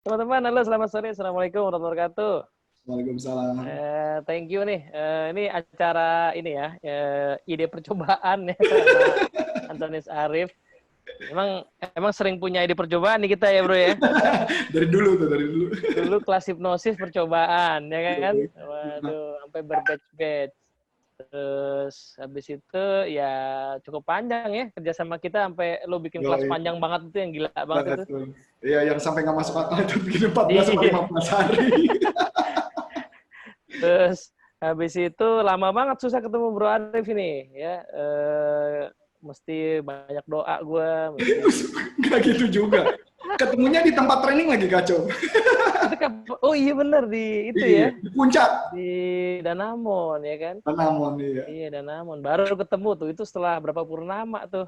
Teman-teman, halo selamat sore. Assalamualaikum warahmatullahi wabarakatuh. Waalaikumsalam. Thank you nih. Ini acara ini ya, ide percobaan ya sama Antonis Arif. Emang sering punya ide percobaan nih kita ya bro ya. Dari dulu tuh, dari dulu. Dulu kelas hipnosis percobaan ya kan. Waduh, sampai berbatch-batch. Terus habis itu ya cukup panjang ya kerjasama kita sampai lo bikin kelas panjang banget itu yang gila banget itu. Iya, yang sampai nggak masuk akal itu bikin 14 sampai 15 hari. Terus habis itu lama banget susah ketemu Bro Arif ini ya. Mesti banyak doa gue. Nggak gitu juga. Ketemunya di tempat training lagi kacau. Oh iya bener di itu iya, ya. Di puncak. Di Danamon ya kan. Danamon iya. Iya Danamon. Baru ketemu tuh itu setelah berapa purnama tuh.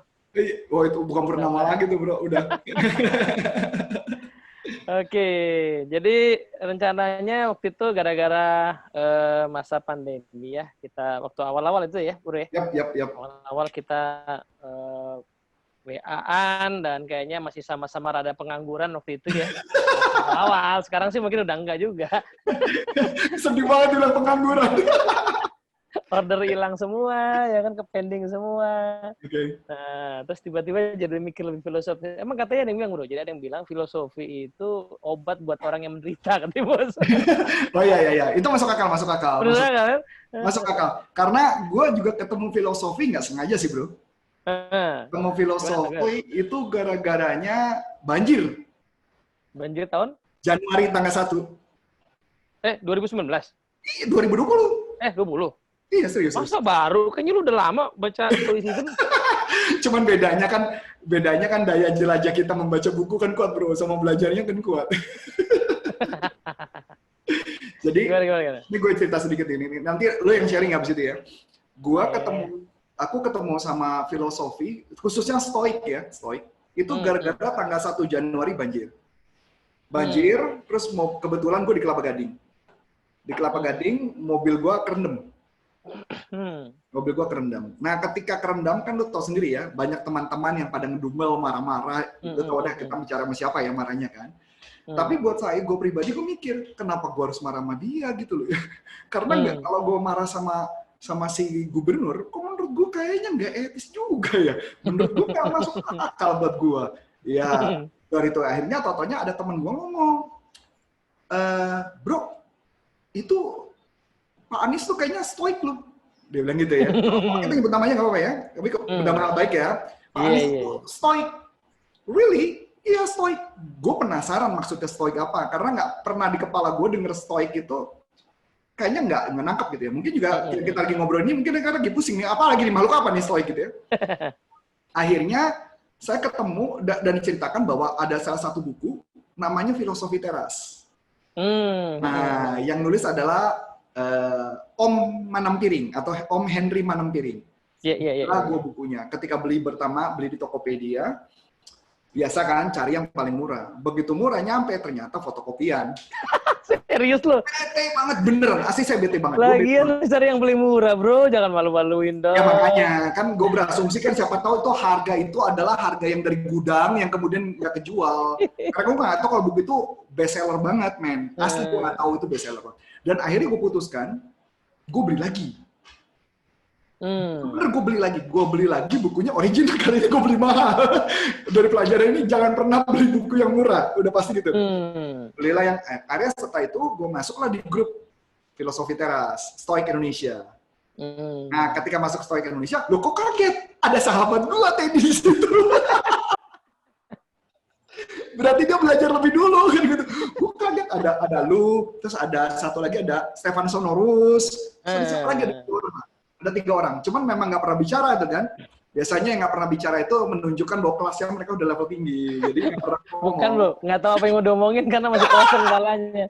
Oh itu bukan purnama lagi tuh bro, udah. Oke, jadi rencananya waktu itu gara-gara masa pandemi ya, kita waktu awal-awal itu ya, Bro ya. Yap. Awal-awal kita WA-an dan kayaknya masih sama-sama rada pengangguran waktu itu ya. Awal, sekarang sih mungkin udah enggak juga. Sedih banget bilang pengangguran. Order hilang semua, ya kan, ke pending semua. Okay. Nah, terus tiba-tiba jadi mikir lebih filosofis. Emang katanya ada yang bilang, bro, jadi ada yang bilang filosofi itu obat buat orang yang menderita, katanya bos. Oh iya, itu masuk akal. Bener, kan? Masuk akal. Karena gue juga ketemu filosofi nggak sengaja sih bro. Ketemu filosofi itu gara-garanya banjir. Banjir tahun? Januari tanggal 1. 2019? 2020. 20? Iya serius. Masa baru? Kayaknya lu udah lama baca stoicism. Cuman bedanya kan daya jelajah kita membaca buku kan kuat bro, sama belajarnya kan kuat. Jadi gimana? Ini gue cerita sedikit ini. Nanti lu yang sharing abis itu ya. Aku ketemu sama filosofi, khususnya stoik ya, stoik. Itu gara-gara tanggal 1 Januari banjir. Terus kebetulan gue di Kelapa Gading. Di Kelapa Gading, mobil gue kerendam. Mobil gue kerendam. Nah, ketika kerendam kan lu tau sendiri ya, banyak teman-teman yang pada ngedumel, marah-marah. Itu tau deh kita bicara sama siapa ya marahnya kan. Tapi buat gue pribadi, gue mikir, kenapa gue harus marah sama dia gitu loh ya. Karena kalau gue marah sama si gubernur, kok menurut gue kayaknya nggak etis juga ya. Menurut gue nggak masuk akal buat gue. Ya, dari itu akhirnya totonya ada teman gue ngomong, bro, itu Pak Anies tuh kayaknya stoik loh. Dia bilang gitu ya. Kita nyebut namanya nggak apa-apa ya. Tapi benar-benar baik ya. Pak Anies tuh stoik. Really? Iya stoik. Gue penasaran maksudnya stoik apa. Karena nggak pernah di kepala gue denger stoik itu kayaknya nggak nangkep gitu ya. Mungkin juga kita lagi ngobrol ini mungkin karena lagi pusing nih. Apa lagi nih makhluk apa nih stoik gitu ya. Akhirnya saya ketemu dan diceritakan bahwa ada salah satu buku namanya Filosofi Teras. Nah, yang nulis adalah Om Manampiring atau Om Henry Manampiring. Iya. Gue bukunya. Ketika beli di Tokopedia, biasa kan cari yang paling murah. Begitu murah nyampe ternyata fotokopian. Serius lo? Bete banget beneran, asli saya bete banget. Lagian cari yang beli murah bro, jangan malu-maluin dong. Ya makanya, kan gue berasumsi kan siapa tahu itu harga itu adalah harga yang dari gudang yang kemudian nggak kejual. Karena gue nggak tahu kalau buku itu best seller banget men. Asli gue nggak tahu itu best seller banget. Dan akhirnya gue putuskan, gue beli lagi. Bener gue beli lagi bukunya original, kali ini gue beli mahal. Dari pelajaran ini jangan pernah beli buku yang murah, udah pasti gitu. Belilah yang akhirnya setelah itu gue masuklah di grup Filosofi Teras, Stoik Indonesia. Nah ketika masuk Stoik Indonesia, lo kok kaget? Ada sahabat gue Teddy di situ. Berarti dia belajar lebih dulu kan gitu. Gue kaget ada lu, terus ada satu lagi ada Stefan Sonorus, siapa lagi ada 3 orang. Cuman memang nggak pernah bicara itu kan. Biasanya yang nggak pernah bicara itu menunjukkan bahwa kelasnya mereka udah level tinggi. Jadi nggak pernah ngomong. Bukan bro, nggak tahu apa yang mau diomongin karena masih kosong kepalanya.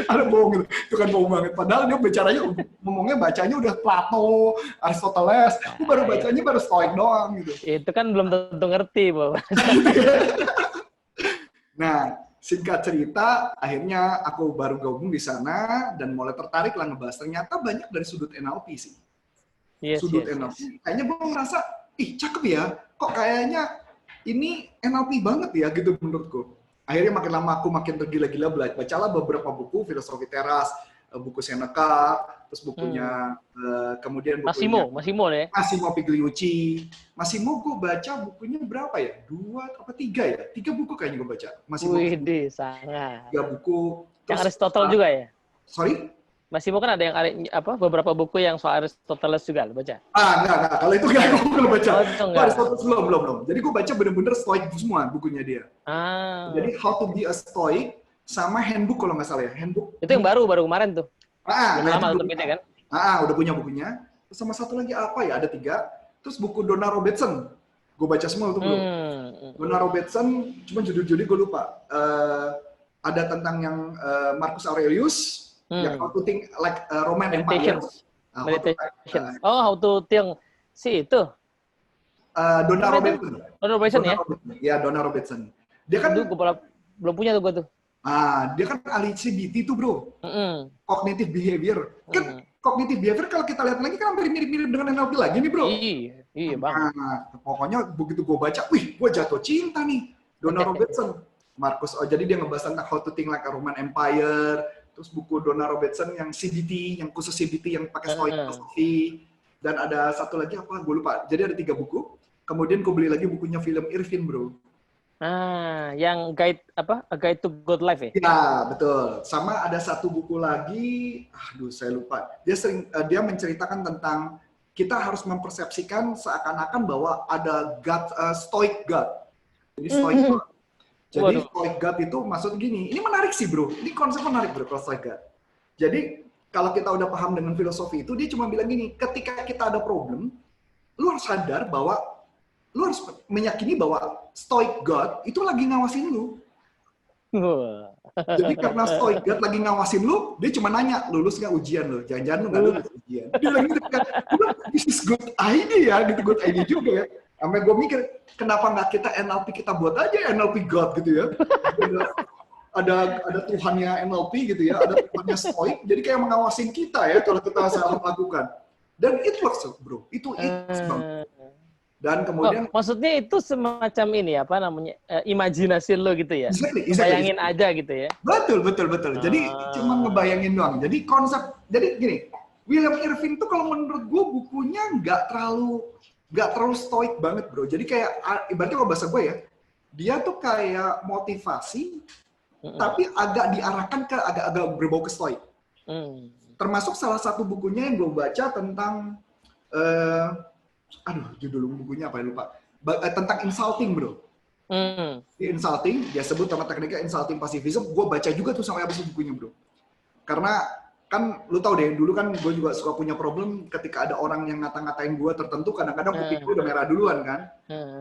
Ada bohong gitu. Itu kan bohong banget. Padahal dia ngomongnya bacanya udah Plato, Aristoteles. Aku baru bacanya baru Stoik doang gitu. Itu kan belum tentu ngerti, bro. Nah, singkat cerita, akhirnya aku baru gabung di sana dan mulai tertarik lah ngebahas. Ternyata banyak dari sudut NLP sih. Sudut NLP. Kayaknya gue ngerasa, ih cakep ya. Kok kayaknya ini NLP banget ya gitu menurutku. akhirnya makin lama aku makin tergila-gila belajar. Bacalah beberapa buku filosofi teras, buku Seneca, terus bukunya kemudian bukunya Massimo ya. Massimo Pigliucci. Massimo gue baca bukunya berapa ya? 2 apa 3 ya? 3 buku kayaknya gue baca. Massimo. Wih, sangat. 3 buku. Yang Aristotle juga ya? Sorry? Massimo kan ada yang beberapa buku yang soal Aristoteles juga lo baca? Enggak. Kalau itu enggak aku belum baca. Aristoteles belum. Jadi gue baca bener-bener Stoic semua bukunya dia. Jadi How to be a Stoic sama Handbook kalau nggak salah ya. Handbook. Itu yang baru kemarin tuh. Lama terbitnya kan? Udah punya bukunya. Terus sama satu lagi apa ya? Ada 3. Terus buku Donna Robertson. Gue baca semua itu belum. Donna Robertson, cuma judul-judulnya gue lupa. Ada tentang yang Marcus Aurelius. Yang How to Think Like Roman Empire. Meditation. How to Think itu. Donna Robertson. Donna Robertson ya? Iya, Donna Robertson. Dia kan belum punya tuh gue tuh. Dia kan ahli CBT tuh, Bro. Cognitive behavior. Kan cognitive behavior kalau kita lihat lagi kan hampir mirip-mirip dengan NLP lagi nih, Bro. Iya, Bang. Pokoknya begitu gue baca, wih, gue jatuh cinta nih. Donna Robertson. Marcus, jadi dia ngebahas tentang How to Think Like a Roman Empire. Terus buku Donna Robertson yang CBT, yang khusus CBT yang pakai Stoic philosophy. Dan ada satu lagi apa? Gue lupa. Jadi ada 3 buku. Kemudian gue beli lagi bukunya William Irvin, Bro. Yang A Guide to Good Life ya? Ya, betul. Sama ada satu buku lagi, saya lupa. Dia menceritakan tentang kita harus mempersepsikan seakan-akan bahwa ada God, Stoic God. Jadi Stoic God. Jadi Stoic God itu maksud gini, ini menarik sih, Bro. Ini konsep menarik, Bro, kalau Stoic God. Jadi kalau kita udah paham dengan filosofi itu, dia cuma bilang gini, ketika kita ada problem, lu harus sadar bahwa lu harus meyakini bahwa Stoic God itu lagi ngawasin lu. Jadi karena Stoic God lagi ngawasin lu, dia cuma nanya, lulus nggak ujian lu? Jangan-jangan lu nggak lulus ujian. Dia lagi gitu kan, this is good idea, gitu, good idea juga ya. Sampai gue mikir, kenapa nggak kita NLP kita buat aja NLP God gitu ya. Ada Tuhannya NLP gitu ya, ada Tuhannya Stoic, jadi kayak mengawasin kita ya kalau kita salah lakukan. Dan it works, Bro. Itu banget. Dan kemudian maksudnya itu semacam ini apa namanya imajinasi lo gitu ya. Exactly. Bayangin aja gitu ya. Betul. Jadi cuma ngebayangin doang. Jadi gini, William Irvin tuh kalau menurut gue bukunya nggak terlalu stoik banget, Bro. Jadi kayak ibaratnya kalau bahasa gue ya, dia tuh kayak motivasi tapi agak diarahkan ke agak berbau ke stoik. Termasuk salah satu bukunya yang gue baca tentang judul bukunya apa ya lupa. Tentang insulting, Bro. Di insulting, dia sebut nama tekniknya insulting pacifism. Gue baca juga tuh sampai habis bukunya, Bro. Karena kan lu tahu deh, dulu kan gue juga suka punya problem ketika ada orang yang ngata-ngatain gue tertentu, kadang-kadang kuping gue udah merah duluan kan.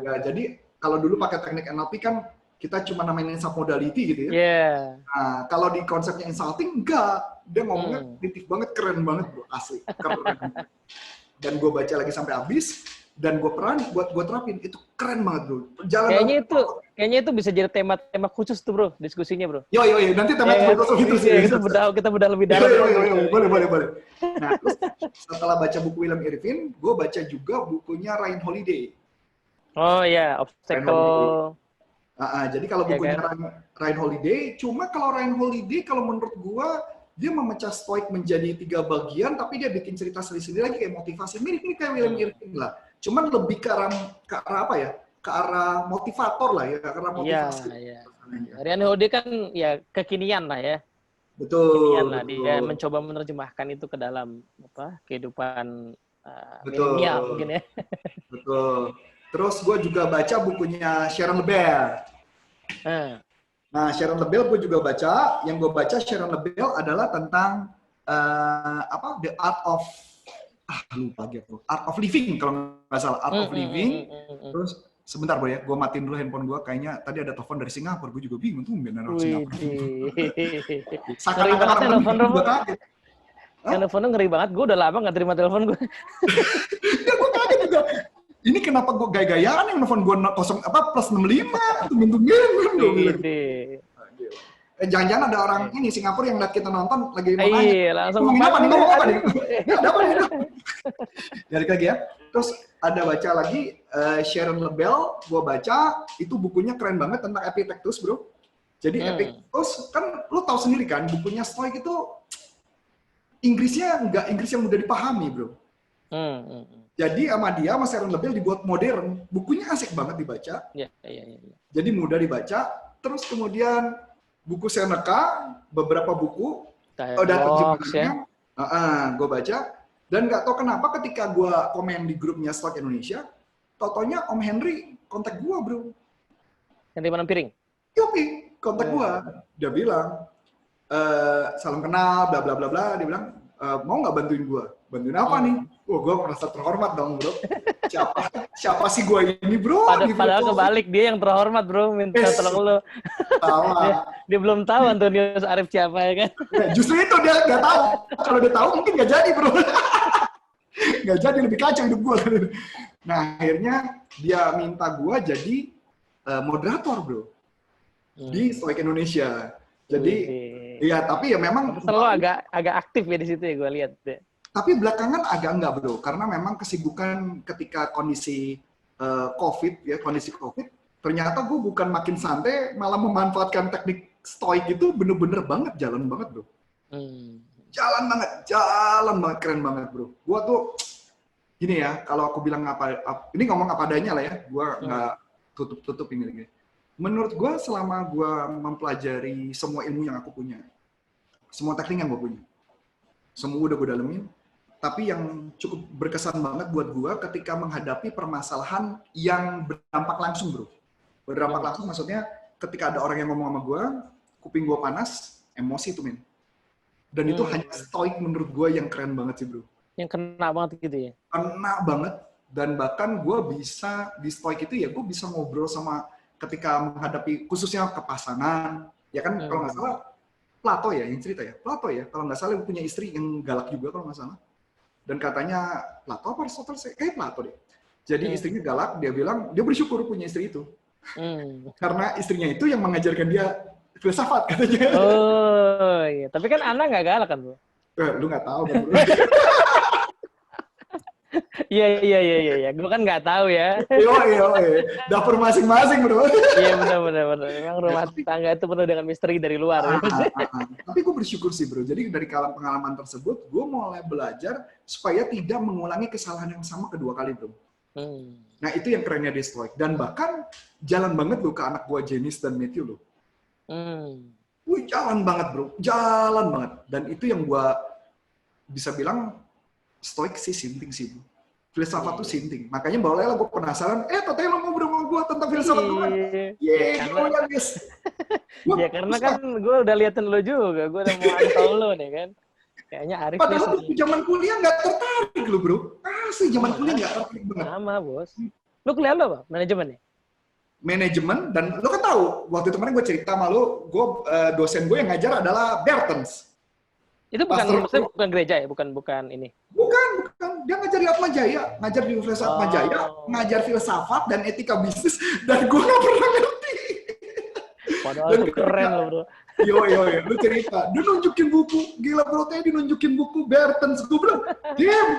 Ya, jadi kalau dulu pakai teknik NLP kan kita cuma namainin submodality gitu ya. Nah, kalau di konsepnya insulting enggak, dia ngomongnya kritik banget, keren banget, Bro, asli. Keren. Dan gue baca lagi sampai habis, dan gue terapin, itu keren banget, Bro. Kayaknya itu bisa jadi tema khusus tuh, Bro, diskusinya, Bro. Yo, nanti tema itu sih. Kita bedah lebih dalam. Boleh. Nah, terus setelah baca buku William Irvin, gue baca juga bukunya Ryan Holiday. Oh iya, Obstacle. Jadi kalau bukunya Ryan Holiday, cuma kalau Ryan Holiday, kalau menurut gue, dia memecah Stoic menjadi 3 bagian, tapi dia bikin cerita sendiri-sendiri lagi kayak motivasi. Mirip-mirip kayak William Irvin lah. Cuman lebih ke arah apa ya? Ke arah motivator lah ya, ke arah motivasi. Iya. Ryan Holiday kan ya kekinian lah ya. Betul. Kekinian lah, dia mencoba menerjemahkan itu ke dalam kehidupan milenial mungkin ya. Betul. Terus gue juga baca bukunya Sharon Lebel. Nah, Sharon Lebel gue juga baca. Yang gue baca Sharon Lebel adalah tentang The Art of Art of Living kalau nggak salah, Art of Living. Terus sebentar, Bro ya, gue matiin dulu handphone gue. Kayaknya tadi ada telepon dari Singapura. Gue juga bingung tuh orang Singapura. Ngeri banget ya telepon gue. Teleponnya ngeri banget. Gue udah lama nggak terima telepon gue. Ya, gue kaget juga. Ini kenapa gue gaya-gayaan yang nelfon gue +65, tungguin. Jangan-jangan ada orang ini Singapura yang lihat kita nonton lagi mau nanya. Iya, langsung ngomong apa nih? Ada apa nih? Jadi lagi ya. Terus ada baca lagi Sharon Lebel, gue baca itu bukunya keren banget tentang Epictetus, Bro. Jadi Epictetus kan lu tahu sendiri kan bukunya Stoik itu Inggrisnya nggak Inggris yang mudah dipahami, bro. Jadi sama dia, sama Sharon Lebel dibuat modern. Bukunya asik banget dibaca. Iya. Jadi mudah dibaca. Terus kemudian buku Seneca, beberapa buku, ada terjemahannya, gue baca. Dan nggak tahu kenapa ketika gue komen di grupnya Stoik Indonesia, totonya Om Henry kontak gue, bro. Yang di mana piring? Yopi, kontak gue. Dia bilang, salam kenal, bla bla bla bla. Dia bilang, mau nggak bantuin gue? Bantuin apa nih? Wah, gue merasa terhormat dong, bro. Siapa sih gue ini, bro? Padahal kebalik, dia yang terhormat, bro. Minta tolong lo. Dia belum tahu Antonius Arif siapa, ya kan? Justru itu dia nggak tahu. Kalau dia tahu mungkin nggak jadi, bro. Nggak jadi, lebih kacau hidup gue. Nah, akhirnya dia minta gue jadi moderator, bro. Di Stoik Indonesia. Jadi, ya tapi ya memang... Selalu agak aktif ya di situ ya, gue lihat. Tapi belakangan agak enggak, bro. Karena memang kesibukan ketika kondisi COVID, ya kondisi COVID, ternyata gue bukan makin santai, malah memanfaatkan teknik Stoik itu bener-bener banget, jalan banget, bro. Jalan banget, keren banget, bro. Gue tuh, gini ya, kalau aku bilang ini ngomong apa adanya lah ya, gue nggak tutup ini lagi. Menurut gue selama gue mempelajari semua ilmu yang aku punya, semua teknik yang gue punya, semua udah gue dalemin, tapi yang cukup berkesan banget buat gue ketika menghadapi permasalahan yang berdampak langsung, bro. Berdampak langsung maksudnya ketika ada orang yang ngomong sama gue, kuping gue panas, emosi tuh, men. Dan itu hanya Stoik menurut gue yang keren banget sih, bro. Yang kena banget gitu ya? Kena banget. Dan bahkan gue bisa, di Stoik itu ya gue bisa ngobrol sama ketika menghadapi khususnya kepasangan, ya kan kalau nggak salah Plato ya yang cerita ya, Plato ya kalau nggak salah punya istri yang galak juga kalau nggak salah, dan katanya Plato apa Aristoteles, Plato deh. Jadi istrinya galak, dia bilang dia bersyukur punya istri itu, karena istrinya itu yang mengajarkan dia filsafat katanya. Oh iya, tapi kan Ana nggak galak kan, bro? Lu nggak tahu kan, bro. Iya. Gue kan nggak tahu ya. Iya. Dapur masing-masing, bro. Iya benar. Memang rumah tangga itu penuh dengan misteri dari luar. Tapi gue bersyukur sih, bro. Jadi dari pengalaman tersebut, gue mulai belajar supaya tidak mengulangi kesalahan yang sama kedua kali, bro. Nah itu yang kerennya di Stoik. Dan bahkan jalan banget lo ke anak gue Janice dan Matthew lo. Wih, jalan banget, bro. Jalan banget. Dan itu yang gue bisa bilang Stoik sih sinting sih, bro. Filsafat tuh sinting. Makanya bawalah gue penasaran, Tatanya lo ngobrol sama gue tentang filsafat gue. Guys. Ya karena kan gue udah liatin lo juga, gue udah mau antol lo nih kan. Kayaknya Arif. Padahal waktu zaman kuliah nggak tertarik lo, bro. Asli zaman kuliah nggak tertarik banget. Sama, bos. Lo kuliah lo apa? Manajemen ya? Manajemen, dan lo kan tahu, waktu itu kemarin gue cerita sama lo, dosen gue yang ngajar adalah Bertens. Itu bukan gereja ya? Bukan ini? Bukan. Dia ngajar di Atma Jaya, ngajar di Universitas Atma Jaya, ngajar filsafat dan etika bisnis, dan gue nggak pernah ngerti. Padahal itu keren loh, bro. Yo, lu cerita. Dia nunjukin buku, gila bro, dia nunjukin buku Bertens. Gue bilang,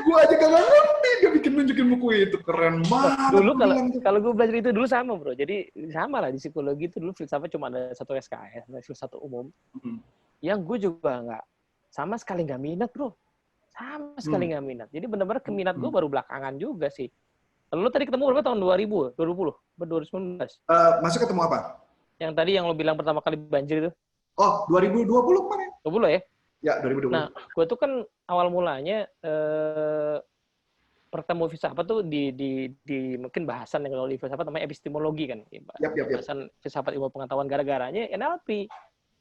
gue aja gak ngerti dia nunjukin buku itu. Keren banget. Dulu kalau gue belajar itu dulu sama, bro. Jadi sama lah di psikologi itu dulu filsafat cuma ada satu SKS, filsafat umum. Yang gue juga sama sekali nggak minat, bro. Sama sekali nggak minat. Jadi benar-benar keminat gue baru belakangan juga sih. Lo tadi ketemu berapa tahun 2000? 2020? 2019? Masuk ketemu apa? Yang tadi yang lo bilang pertama kali banjir itu. Oh, 2020 kemarin. 20 ya? Ya, 2020. Nah, gue tuh kan awal mulanya pertemu filsafat tuh di mungkin bahasan yang kalau di filsafat namanya epistemologi kan. Bahasan filsafat ilmu pengetahuan gara-garanya NLP.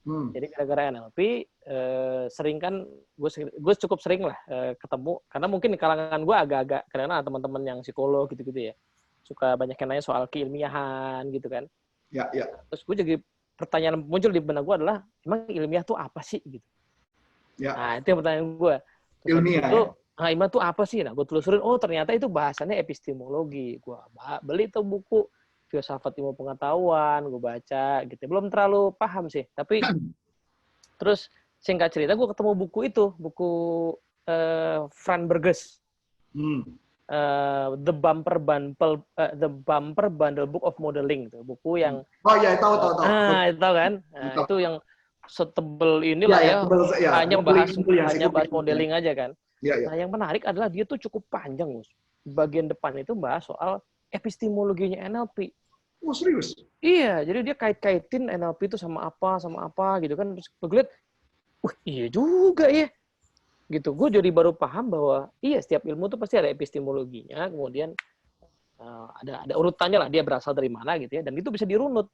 Jadi gara-gara NLP sering kan gue cukup sering lah ketemu, karena mungkin di kalangan gue agak-agak karena teman-teman yang psikolog gitu-gitu ya suka banyak yang nanya soal keilmiahan gitu kan. Ya. Terus gue jadi pertanyaan muncul di benak gue adalah emang ilmiah tuh apa sih gitu. Ya. Nah itu yang pertanyaan gue. Ilmiah. Ilmiah tuh apa sih? Nah gue telusurin, ternyata itu bahasannya epistemologi. Gue beli tuh buku filsafat ilmu pengetahuan, gue baca gitu. Belum terlalu paham sih, tapi terus singkat cerita gue ketemu buku itu, buku Fran Burgess. The Bumper Bundle Book of Modeling, tuh buku yang Oh iya, tahu. itu tahu kan? Nah, itu yang setebel inilah Ya, ya, tebel, ya, hanya bahas modeling aja kan. Ya. Nah, yang menarik adalah dia tuh cukup panjang, Gus. Bagian depan itu bahas soal epistemologinya NLP. Oh, serius? Iya, jadi dia kait-kaitin NLP itu sama apa gitu kan. Terus gue lihat, wah iya juga ya. Gitu, gue jadi baru paham bahwa iya setiap ilmu tuh pasti ada epistemologinya, kemudian ada urutannya lah, dia berasal dari mana gitu ya, dan itu bisa dirunut.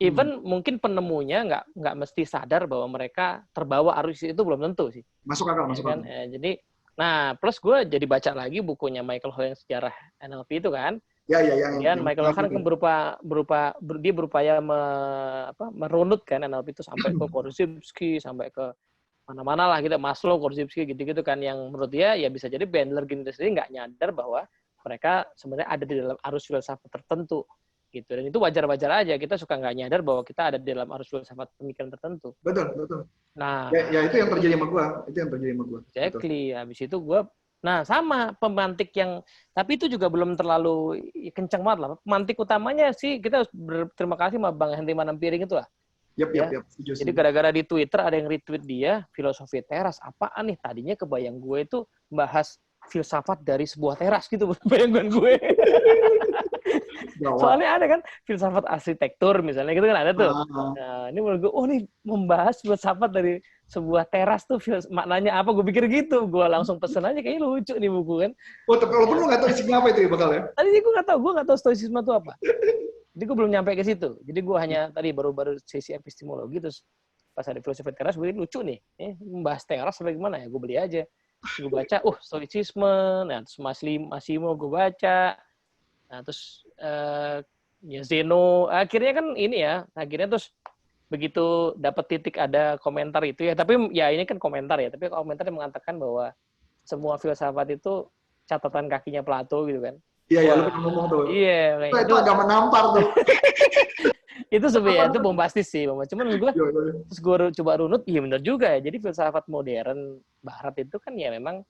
Even mungkin penemunya nggak mesti sadar bahwa mereka terbawa arus itu, belum tentu sih. Masuk akal. Kan? Jadi, nah plus gue jadi baca lagi bukunya Michael Ho yang sejarah NLP itu kan. Ya. Kemudian Michael Ho kan dia berupaya merunut kan NLP itu sampai ke Korzybski, sampai ke mana-mana lah gitu, Maslow, Korzybski gitu-gitu kan, yang menurut dia ya bisa jadi Bandler gini sendiri nggak nyadar bahwa mereka sebenarnya ada di dalam arus filsafat tertentu gitu, dan itu wajar-wajar aja, kita suka nggak nyadar bahwa kita ada di dalam arus filsafat pemikiran tertentu. Betul. Nah, ya itu yang terjadi sama gua. Exactly. Habis itu gua sama pemantik yang, tapi itu juga belum terlalu kencang banget lah. Pemantik utamanya sih kita harus berterima kasih sama Bang Henry Manampiring itu lah. Yap. Jadi gara-gara di Twitter ada yang retweet dia, filosofi teras. Apaan nih? Tadinya kebayang gue itu bahas filsafat dari sebuah teras gitu, bayangan gue. Soalnya ada kan filsafat arsitektur misalnya gitu kan ada tuh. Nah, ini menurut gue, nih membahas filsafat dari sebuah teras tuh maknanya apa? Gue pikir gitu. Gue langsung pesen aja, kayaknya lucu nih buku kan. Oh, tapi walaupun lu nggak tahu isinya apa itu ya bakal ya? Tadi gue nggak tahu stoicisme itu apa. Jadi gue belum nyampe ke situ. Jadi gue hanya tadi baru sesi epistemologi, terus pas ada filosofi teras, gue lucu nih. Membahas teras sampai gimana ya? Gue beli aja. Gue baca, stoicisme. Nah, terus Massimo gue baca. Nah, terus ya Zeno. Akhirnya kan ini ya. Akhirnya terus begitu dapat titik ada komentar itu ya. Tapi ya ini kan komentar ya. Tapi komentar yang mengatakan bahwa semua filsafat itu catatan kakinya Plato gitu kan. Iya, lu pernah ngomong tuh. Iya, itu agak menampar tuh. Itu sebenarnya itu bombastis sih, cuman gue terus gue coba runut, iya benar juga ya. Jadi filsafat modern Barat itu kan ya memang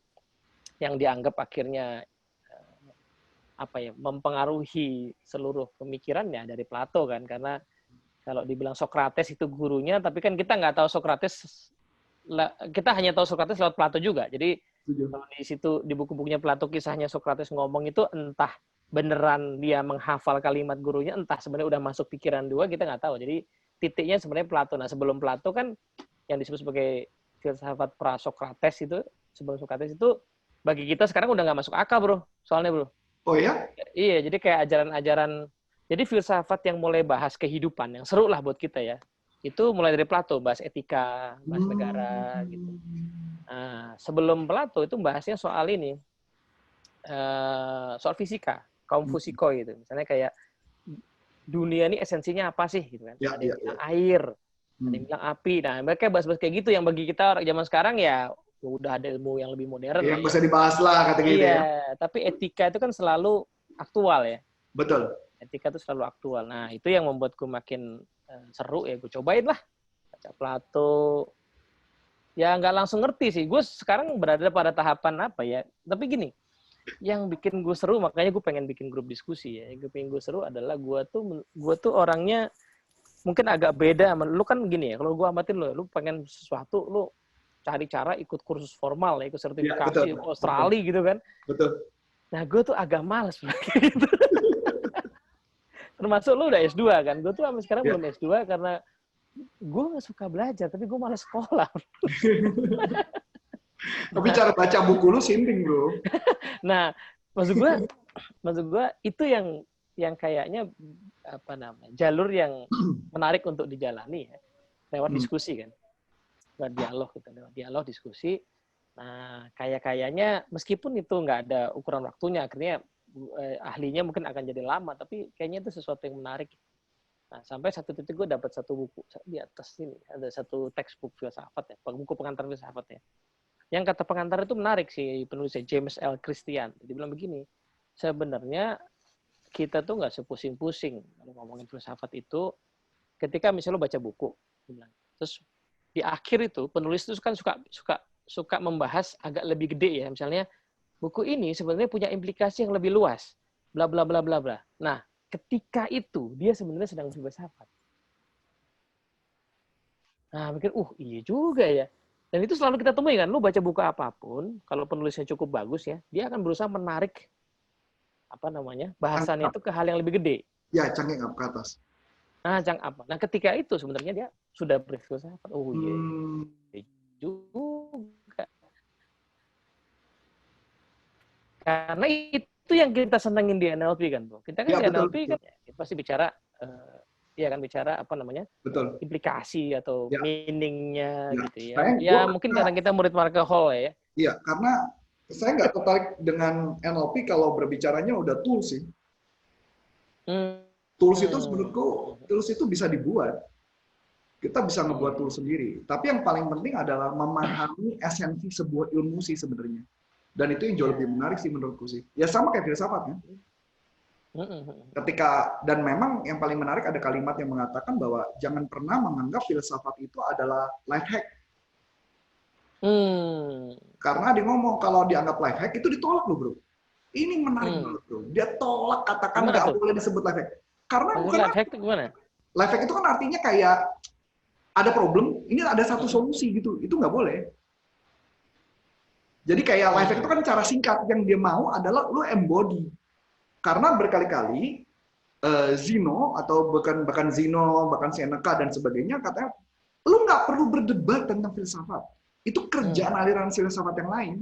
yang dianggap akhirnya mempengaruhi seluruh pemikirannya dari Plato kan, karena kalau dibilang Socrates itu gurunya, tapi kan kita nggak tahu Socrates, kita hanya tahu Socrates lewat Plato juga. Jadi kalau di situ di buku-bukunya Plato kisahnya Socrates ngomong itu entah beneran dia menghafal kalimat gurunya, entah sebenarnya udah masuk pikiran dua, kita nggak tahu. Jadi titiknya sebenarnya Plato. Nah sebelum Plato kan yang disebut sebagai filsafat pra-Socrates itu, sebelum Socrates itu bagi kita sekarang udah nggak masuk akal bro, soalnya bro. Oh ya? Iya, jadi kayak ajaran-ajaran, jadi filsafat yang mulai bahas kehidupan, yang seru lah buat kita ya. Itu mulai dari Plato, bahas etika, bahas negara, gitu. Nah, sebelum Plato itu bahasnya soal ini, soal fisika, kaum fusikoi gitu. Misalnya kayak dunia ini esensinya apa sih, gitu kan? Ada yang bilang air, ada yang bilang api. Nah, mereka bahas-bahas kayak gitu yang bagi kita zaman sekarang ya udah ada ilmu yang lebih modern. Yang bisa dibahas lah kata gitu ya. Iya, tapi etika itu kan selalu aktual ya. Betul. Etika itu selalu aktual. Nah, itu yang membuatku makin seru ya. Gue cobain lah. Baca Plato. Ya nggak langsung ngerti sih. Gue sekarang berada pada tahapan apa ya. Tapi gini, yang bikin gue seru, makanya gue pengen bikin grup diskusi ya. Yang bikin gue seru adalah gue tuh orangnya mungkin agak beda sama lu kan gini ya. Kalau gue amatin lu pengen sesuatu, lu cari cara ikut kursus formal, ikut sertifikasi ya, Australia gitu kan. Betul. Nah, gue tuh agak males gitu. Termasuk lu udah S2 kan. Gue tuh sampai sekarang belum S2 karena gue nggak suka belajar, tapi gue malas sekolah. Tapi cara baca buku lu sinting, bro. Nah, maksud gue itu yang kayaknya jalur yang menarik untuk dijalani ya, lewat diskusi kan, lewat dialog diskusi. Nah, kayaknya meskipun itu nggak ada ukuran waktunya, akhirnya ahlinya mungkin akan jadi lama, tapi kayaknya itu sesuatu yang menarik. Nah, sampai satu titik gue dapat satu buku di atas ini, ada satu textbook filsafat ya, buku pengantar filsafat ya. Yang kata pengantar itu menarik sih, penulisnya James L. Christian. Dia bilang begini, sebenarnya kita tuh nggak sepusing-pusing kalau ngomongin filsafat itu, ketika misalnya lo baca buku, terus di akhir itu penulis itu kan suka membahas agak lebih gede ya, misalnya buku ini sebenarnya punya implikasi yang lebih luas. Bla bla bla bla bla. Nah, ketika itu dia sebenarnya sedang berfilsafat. Nah, mikir, iya juga ya. Dan itu selalu kita temui kan, lu baca buku apapun, kalau penulisnya cukup bagus ya, dia akan berusaha menarik bahasannya itu ke hal yang lebih gede. Ya, cangkeng up ke atas. Nah, ketika itu sebenarnya dia sudah berfilsafat. Iya juga. Karena itu yang kita senengin di NLP kan, Bro. Kita kan Ya, di betul, NLP kan pasti bicara bicara betul. implikasi atau Ya. meaning-nya Ya. gitu ya. Mungkin karena kita murid Mark Hall ya. Iya, karena saya nggak tertarik dengan NLP kalau berbicaranya udah tools sih. Tools itu menurutku, tools itu bisa dibuat. Kita bisa ngebuat tools sendiri. Tapi yang paling penting adalah memahami esensi sebuah ilmu sih sebenarnya. Dan itu yang jauh lebih menarik sih menurutku sih. Ya sama kayak filsafat ya. Dan memang yang paling menarik ada kalimat yang mengatakan bahwa jangan pernah menganggap filsafat itu adalah life hack. Karena dia ngomong kalau dianggap life hack itu ditolak loh bro. Ini menarik banget bro. Dia tolak katakan nggak boleh disebut life hack. Karena bukan life hack itu gimana? Life hack itu kan artinya kayak ada problem, ini ada satu solusi gitu. Itu nggak boleh. Jadi kayak life hack itu kan cara singkat. Yang dia mau adalah lu embody. Karena berkali-kali Zeno atau bahkan Zeno, bahkan Seneca dan sebagainya katanya lu nggak perlu berdebat tentang filsafat. Itu kerjaan aliran filsafat yang lain.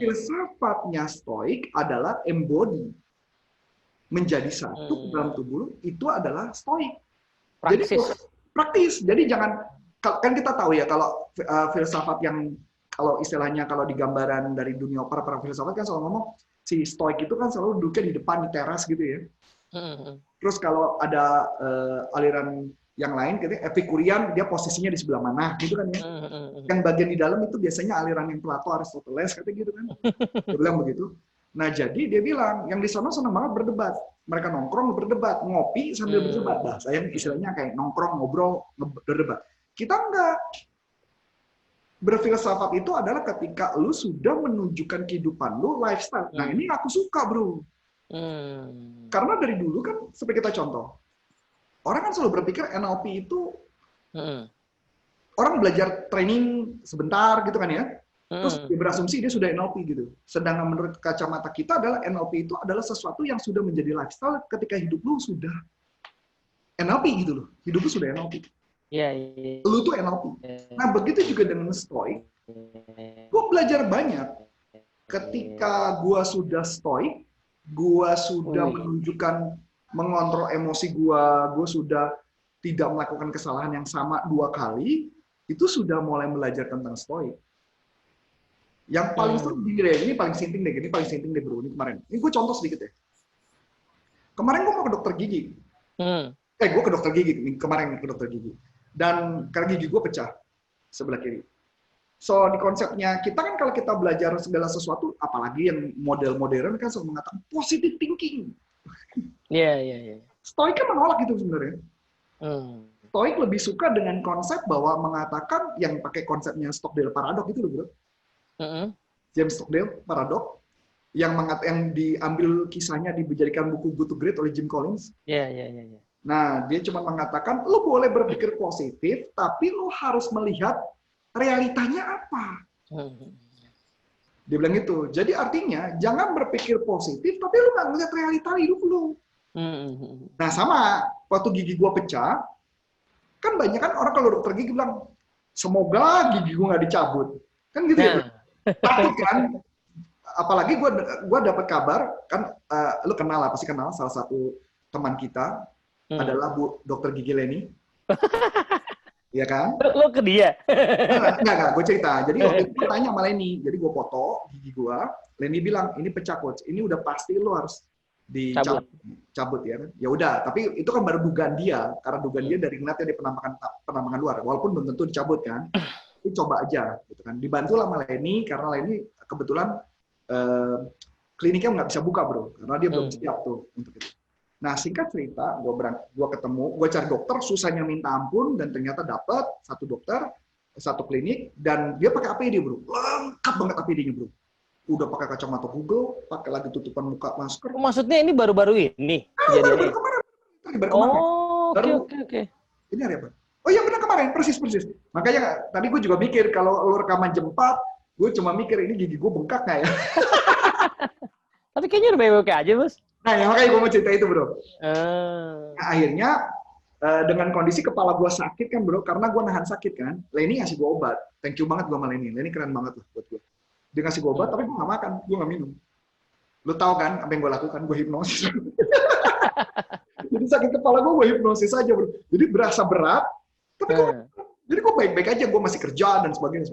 Filsafatnya Stoik adalah embody. Menjadi satu dalam tubuh lu, itu adalah Stoik. Jadi praktis. Jadi jangan, kan kita tahu ya kalau filsafat yang kalau istilahnya kalau di gambaran dari dunia para filsafat kan selalu ngomong si Stoik itu kan selalu duduknya di depan di teras gitu ya. Terus kalau ada aliran yang lain, gitu, Epikurian dia posisinya di sebelah mana, gitu kan ya. Yang bagian di dalam itu biasanya aliran yang Plato, Aristoteles, katanya gitu kan. Dia bilang begitu. Nah jadi dia bilang yang di sana senang banget berdebat. Mereka nongkrong berdebat, ngopi sambil berdebat. Bahasa yang istilahnya kayak nongkrong, ngobrol, berdebat. Kita enggak. Berfilsafat itu adalah ketika lu sudah menunjukkan kehidupan lu, lifestyle. Nah ini aku suka bro. Karena dari dulu kan, seperti kita contoh, orang kan selalu berpikir NLP itu orang belajar training sebentar gitu kan ya, terus dia berasumsi dia sudah NLP gitu. Sedangkan menurut kacamata kita adalah NLP itu adalah sesuatu yang sudah menjadi lifestyle ketika hidup lu sudah NLP gitu loh. Hidup lu sudah NLP. Lu tuh NLP. Nah begitu juga dengan Stoik. Gue belajar banyak. Ketika gue sudah Stoik, gue sudah menunjukkan mengontrol emosi gue sudah tidak melakukan kesalahan yang sama 2 kali, itu sudah mulai belajar tentang Stoik. Yang paling ini paling sinting deh bro, ini kemarin. Ini gue contoh sedikit ya. Kemarin gue mau ke dokter gigi. Gue ke dokter gigi, kemarin ke dokter gigi. Dan karena gigi gue pecah, sebelah kiri. So, di konsepnya, kita kan kalau kita belajar segala sesuatu, apalagi yang model modern kan selalu mengatakan positive thinking. Stoik kan menolak itu sebenarnya. Stoik lebih suka dengan konsep bahwa mengatakan yang pakai konsepnya Stockdale Paradox itu loh bro. James Stockdale Paradox yang diambil kisahnya dijadikan buku Good to Great oleh Jim Collins. Nah, dia cuma mengatakan lu boleh berpikir positif, tapi lu harus melihat realitanya apa. Dia bilang gitu. Jadi artinya jangan berpikir positif, tapi lu nggak ngeliat realita hidup lu. Nah sama, waktu gigi gua pecah, kan banyak kan orang kalau dokter gigi bilang, semoga gigi gua nggak dicabut. Kan gitu ya. Takut kan. Apalagi gua dapat kabar, kan lu kenal lah, pasti kenal salah satu teman kita, adalah Bu Dokter Gigi Leni. Iya kan? Lo ke dia? Enggak, gue cerita. Jadi waktu itu gue tanya sama Leni, jadi gue foto gigi gue, Leni bilang, ini pecah coach, ini udah pasti lo harus dicabut ya. Ya udah, tapi itu kan baru dugaan dia, karena dugaan dia dari ngeliatnya di penambangan luar, walaupun belum tentu dicabut kan. Itu coba aja, gitu kan. Dibantu sama Leni, karena Leni kebetulan kliniknya nggak bisa buka bro, karena dia belum siap tuh untuk itu. Nah, singkat cerita, gue ketemu, gue cari dokter, susahnya minta ampun, dan ternyata dapat satu dokter, satu klinik, dan dia pakai APD, bro. Lengkap banget APD-nya, bro. udah pakai kacamata Google, pakai lagi tutupan muka masker. Maksudnya ini baru-baru ini kejadiannya? Baru kemarin. Oh, oke. Ini hari apa? Oh iya benar kemarin, persis. Makanya tadi gue juga mikir kalau lu rekaman jam 4, gue cuma mikir ini gigi gue bengkak nggak ya? Tapi kayaknya udah baik-baik aja, Bos. Nah, ya, makanya gue mau cerita itu, bro. Nah, akhirnya dengan kondisi kepala gue sakit kan, bro, karena gue nahan sakit kan. Lenny ngasih gue obat. Thank you banget gue sama Lenny. Lenny keren banget lah buat gue. Dia ngasih gue obat, tapi gue nggak makan, gue nggak minum. Lu tahu kan apa yang gue lakukan? Gue hipnosis. Jadi sakit kepala gue hipnosis aja, bro. Jadi berasa berat, tapi jadi gue baik-baik aja. Gue masih kerja dan sebagainya.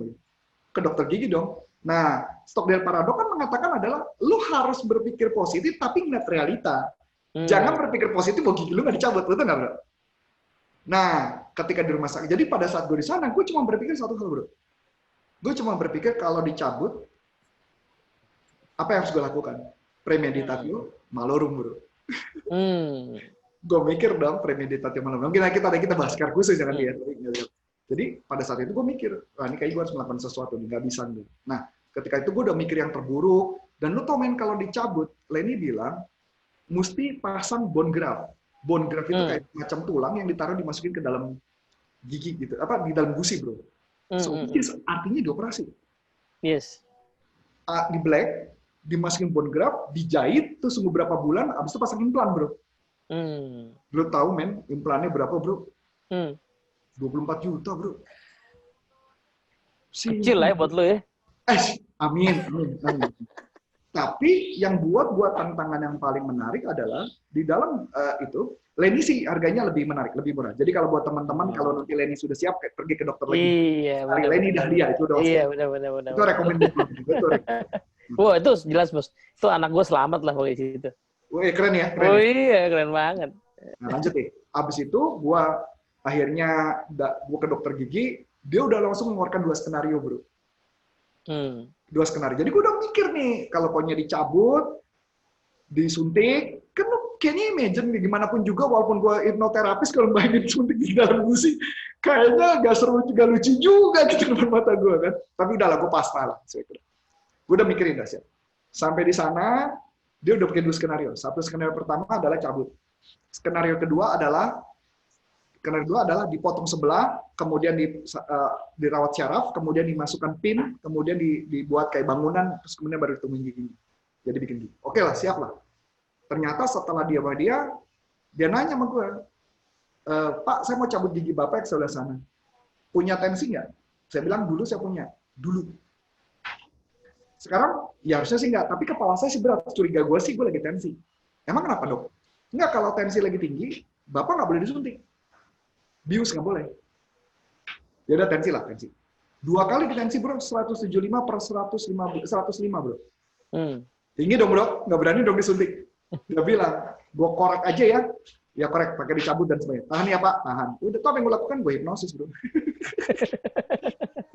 Ke dokter gigi dong. Nah, Stockdale Paradox kan mengatakan adalah lu harus berpikir positif tapi ngeliat realita. Jangan berpikir positif bahwa gigi lu nggak dicabut, betul nggak, bro? Nah, ketika di rumah sakit, jadi pada saat gue di sana, gue cuma berpikir satu hal, bro. Gue cuma berpikir kalau dicabut, apa yang harus gue lakukan? Premeditatio malorum, bro. Gue mikir dong, premeditatio malorum. Mungkin kita bahas secara khusus jangan dia. Jadi pada saat itu gue mikir, ini kayaknya gue harus melakukan sesuatu, nggak bisa. Nah, ketika itu gue udah mikir yang terburuk, dan lu tau men kalau dicabut, Lenny bilang, mesti pasang bone graft. Bone graft itu kayak macam tulang yang ditaruh dimasukin ke dalam gigi gitu, di dalam gusi, bro. So, artinya dioperasi. Yes. Di black, dimasukin bone graft, dijahit, terus tunggu berapa bulan, abis itu pasang implan, bro. Lu tahu men, implannya berapa, bro? 24 juta, bro. Kecil lah ya buat lu ya. Amin. Tapi yang buat tantangan yang paling menarik adalah di dalam itu Lenny sih harganya lebih menarik, lebih murah. Jadi kalau buat teman-teman kalau nanti Lenny sudah siap pergi ke dokter lagi. Iya, Lenny Dahlia itu udah. Iya, benar. Itu rekomendasi juga. Wah, itu jelas, Bos. Itu anak gue selamat lah pokoknya situ. Wah, keren ya. Oh iya, keren banget. Nah, lanjut nih. Abis itu gua akhirnya gue ke dokter gigi, dia udah langsung mengeluarkan 2 skenario, bro. 2 skenario. Jadi gue udah mikir nih, kalau pokoknya dicabut, disuntik, kan kayaknya imagine gimana pun juga, walaupun gue hipnoterapis, kalau bayangin disuntik di dalam gusi, kayaknya gak seru, gak lucu juga gitu depan mata gue kan. Tapi udahlah, gue pasrah lah. Gue udah mikirin dah siap. Sampai di sana, dia udah pakai 2 skenario. Satu skenario pertama adalah cabut. Skenario kedua adalah dipotong sebelah, kemudian dirawat syaraf, kemudian dimasukkan pin, kemudian dibuat kayak bangunan, terus kemudian baru ditemuin gigi. Jadi bikin gigi. Oke lah, siap lah. Ternyata setelah dia nanya sama gue, Pak, saya mau cabut gigi Bapak yang sebelah sana. Punya tensi nggak? Saya bilang dulu saya punya. Dulu. Sekarang, ya harusnya sih nggak. Tapi kepala saya sih berat. Curiga gue sih gue lagi tensi. Emang kenapa, dok? Nggak, kalau tensi lagi tinggi, Bapak nggak boleh disuntik. Bius nggak boleh. Ya udah tensi. 2 kali di tensi, bro, 175 per 105, bro. Tinggi dong, bro. Nggak berani dong disuntik. Dia bilang, gue korek aja ya. Ya korek, pakai dicabut dan sebagainya. Tahan ya, Pak. Tahan. Udah tau apa yang gue lakukan? Gue hipnosis, bro.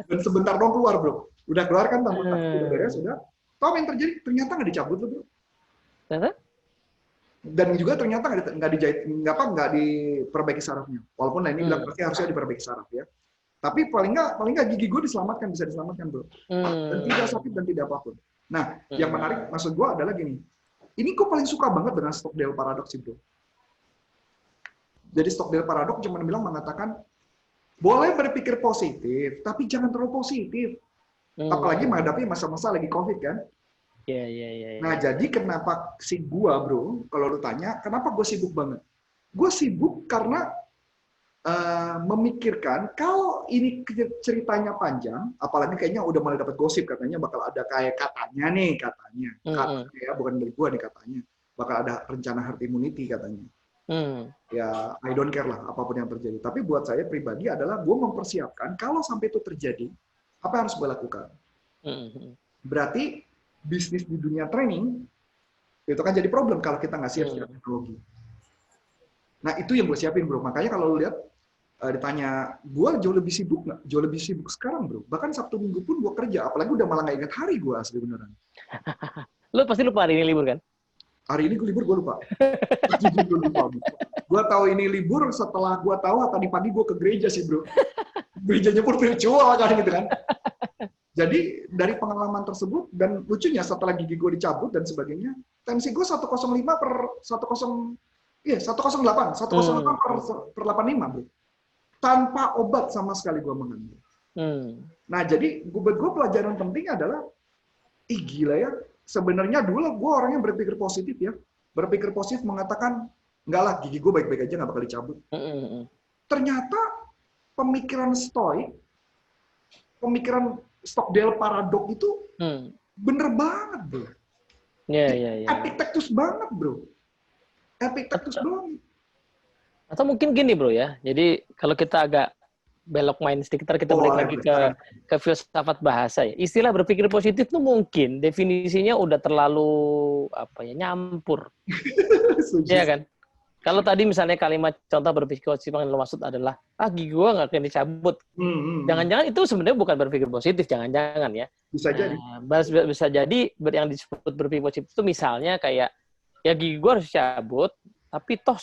Dan sebentar dong keluar, bro. Udah keluar kan, udah beres, udah. Tau apa yang terjadi? Ternyata nggak dicabut, bro. Dan juga ternyata nggak dijahit, nggak diperbaiki sarafnya. Walaupun ini bilang pasti harusnya diperbaiki saraf ya. Tapi paling nggak gigi gue bisa diselamatkan, bro. Dan tidak sakit dan tidak apapun. Nah, yang menarik maksud gue adalah gini. Ini gue paling suka banget dengan Stockdale Paradox itu. Jadi Stockdale Paradox cuma mengatakan boleh berpikir positif, tapi jangan terlalu positif. Apalagi menghadapi masa-masa lagi COVID kan. Iya. Nah, jadi kenapa si gua, bro, kalau lu tanya, kenapa gue sibuk banget? Gue sibuk karena memikirkan kalau ini ceritanya panjang, apalagi kayaknya udah mulai dapat gosip katanya bakal ada kayak katanya, ya bukan dari gua nih katanya, bakal ada rencana herd immunity katanya. Ya, I don't care lah apapun yang terjadi. Tapi buat saya pribadi adalah gue mempersiapkan kalau sampai itu terjadi, apa yang harus gue lakukan? Berarti bisnis di dunia training itu kan jadi problem kalau kita nggak siap secara teknologi. Nah itu yang gue siapin, bro. Makanya kalau lu lihat ditanya, gue jauh lebih sibuk nggak? Jauh lebih sibuk sekarang, bro. Bahkan Sabtu Minggu pun gue kerja. Apalagi udah malah nggak ingat hari gue asli beneran. Lu pasti lupa hari ini libur kan? Hari ini gue libur, gue lupa. Gue tahu ini libur setelah gue tahu tadi pagi gue ke gereja sih, bro. Gerejanya pun virtual kan gitu kan. Jadi dari pengalaman tersebut, dan lucunya setelah gigi gue dicabut dan sebagainya, tensi gue 105 per 10, iya 108 per 85 bro. Tanpa obat sama sekali gue mengambil. Nah jadi buat gue pelajaran penting adalah, gila ya, sebenarnya dulu gue orangnya berpikir positif ya. Berpikir positif mengatakan, enggak lah gigi gue baik-baik aja nggak bakal dicabut. Ternyata pemikiran stoik, pemikiran Stockdale paradox itu bener banget bro. Epictetus banget bro. Epictetus banget. Atau mungkin gini bro ya, jadi kalau kita agak belok main sedikit, kita balik lagi ke filsafat bahasa ya. Istilah berpikir positif tuh mungkin definisinya udah terlalu nyampur. Iya kan? Kalau tadi misalnya kalimat contoh berpikir positif yang lo maksud adalah gigi gue nggak akan dicabut. Jangan-jangan itu sebenarnya bukan berpikir positif, jangan-jangan ya. Bisa jadi. Bisa jadi yang disebut berpikir positif itu misalnya kayak ya gigi gue harus cabut, tapi toh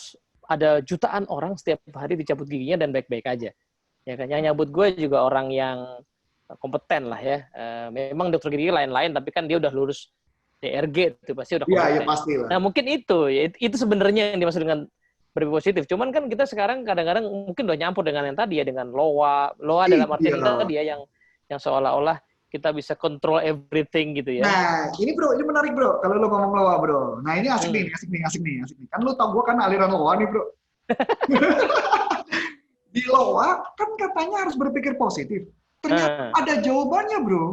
ada jutaan orang setiap hari dicabut giginya dan baik-baik aja. Ya kan, yang nyabut gue juga orang yang kompeten lah ya. Memang dokter gigi lain-lain, tapi kan dia udah lulus DRG itu pasti udah kompeten. Iya, pastilah. Nah mungkin itu sebenarnya yang dimaksud dengan berpikir positif. Cuman kan kita sekarang kadang-kadang mungkin udah nyampur dengan yang tadi ya, dengan loa dalam artian tadi ya yang seolah-olah kita bisa control everything gitu ya. Nah ini bro, ini menarik bro kalau lo ngomong loa bro. Nah ini asik nih. Kan lo tau gue kan aliran loa nih bro. Di loa kan katanya harus berpikir positif. Ternyata ada jawabannya bro.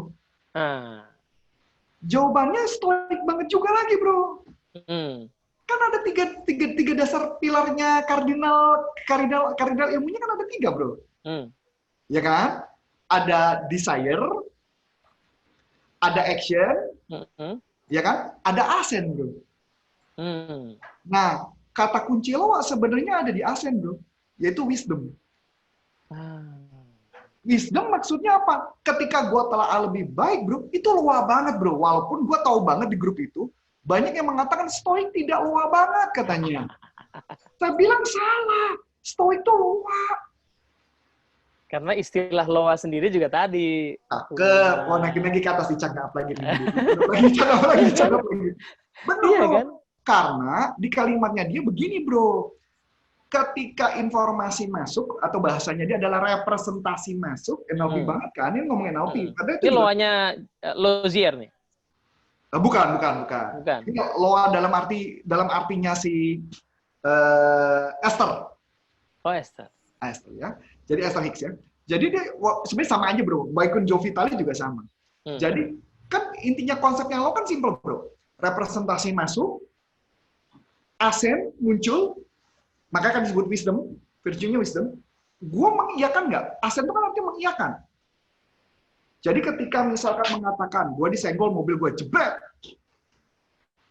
Jawabannya stoik banget juga lagi bro. Kan ada tiga dasar pilarnya kardinal ilmunya kan ada 3 bro. Ya kan? Ada desire, ada action, ya kan? Ada asen bro. Nah kata kunci loa sebenarnya ada di asen bro, yaitu wisdom. Wisdom maksudnya apa? Ketika gue telah lebih baik bro, itu loa banget bro. Walaupun gue tahu banget di grup itu, banyak yang mengatakan stoik tidak loa banget katanya. Saya bilang salah, stoik itu loa. Karena istilah loa sendiri juga tadi. Naikin lagi ke atas, dicakap lagi. Benar iya, bro. Kan? Karena di kalimatnya dia begini bro. Ketika informasi masuk, atau bahasanya dia adalah representasi masuk, NLP banget kan, ini ngomong NLP. Ini loanya Lozier nih? Bukan. Ini loa dalam artinya si Esther. Oh Esther. Esther ya. Jadi Esther Hicks ya. Jadi dia sebenarnya sama aja bro. Baikun Joe Vitale juga sama. Jadi kan intinya konsepnya lo kan simple bro. Representasi masuk, asen muncul. Makanya kan disebut wisdom, virtue-nya wisdom. Gue mengiyakan nggak? Asen itu kan artinya mengiyakan. Jadi ketika misalkan mengatakan, gue disenggol mobil gue jebret.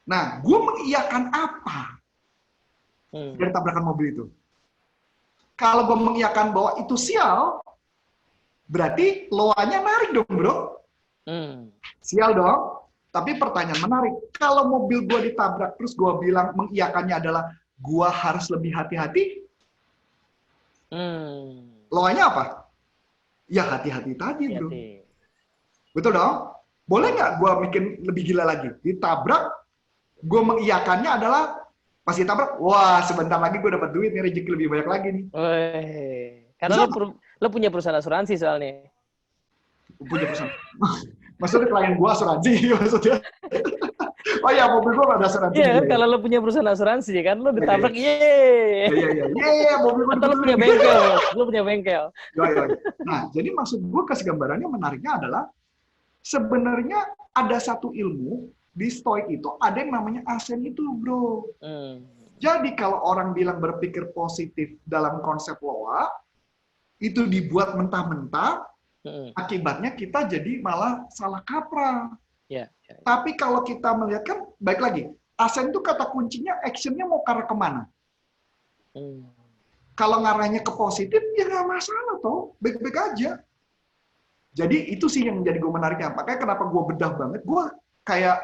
Nah, gue mengiyakan apa dari tabrakan mobil itu? Kalau gue mengiyakan bahwa itu sial, berarti loanya narik dong bro. Sial dong. Tapi pertanyaan menarik, kalau mobil gue ditabrak terus gue bilang mengiyakannya adalah gua harus lebih hati-hati. Loanya apa? Ya hati-hati tadi, bro. Betul dong? Boleh nggak gua bikin lebih gila lagi? Ditabrak, gua mengiyakannya adalah pas ditabrak, wah sebentar lagi gua dapat duit nih, rezeki lebih banyak lagi nih. Karena lo punya perusahaan asuransi soalnya. Punya perusahaan. Maksudnya klien gua asuransi maksudnya. Oh iya, mobil gua ada asuransi. Iya kan, kalau lo punya perusahaan asuransi kan, lo ditabrak, Iya, mobil gua. Atau lo punya bengkel, Nah, jadi maksud gua kasih gambarannya menariknya adalah sebenarnya ada satu ilmu di stoik itu ada yang namanya asen itu, bro. Jadi kalau orang bilang berpikir positif dalam konsep loa, itu dibuat mentah-mentah, akibatnya kita jadi malah salah kaprah. Tapi kalau kita melihat kan, baik lagi, asen itu kata kuncinya, actionnya mau ke arah kemana? Kalau ngarahnya ke positif, ya nggak masalah toh, baik-baik aja. Jadi itu sih yang menjadi gue menariknya. Makanya kenapa gue bedah banget, gue kayak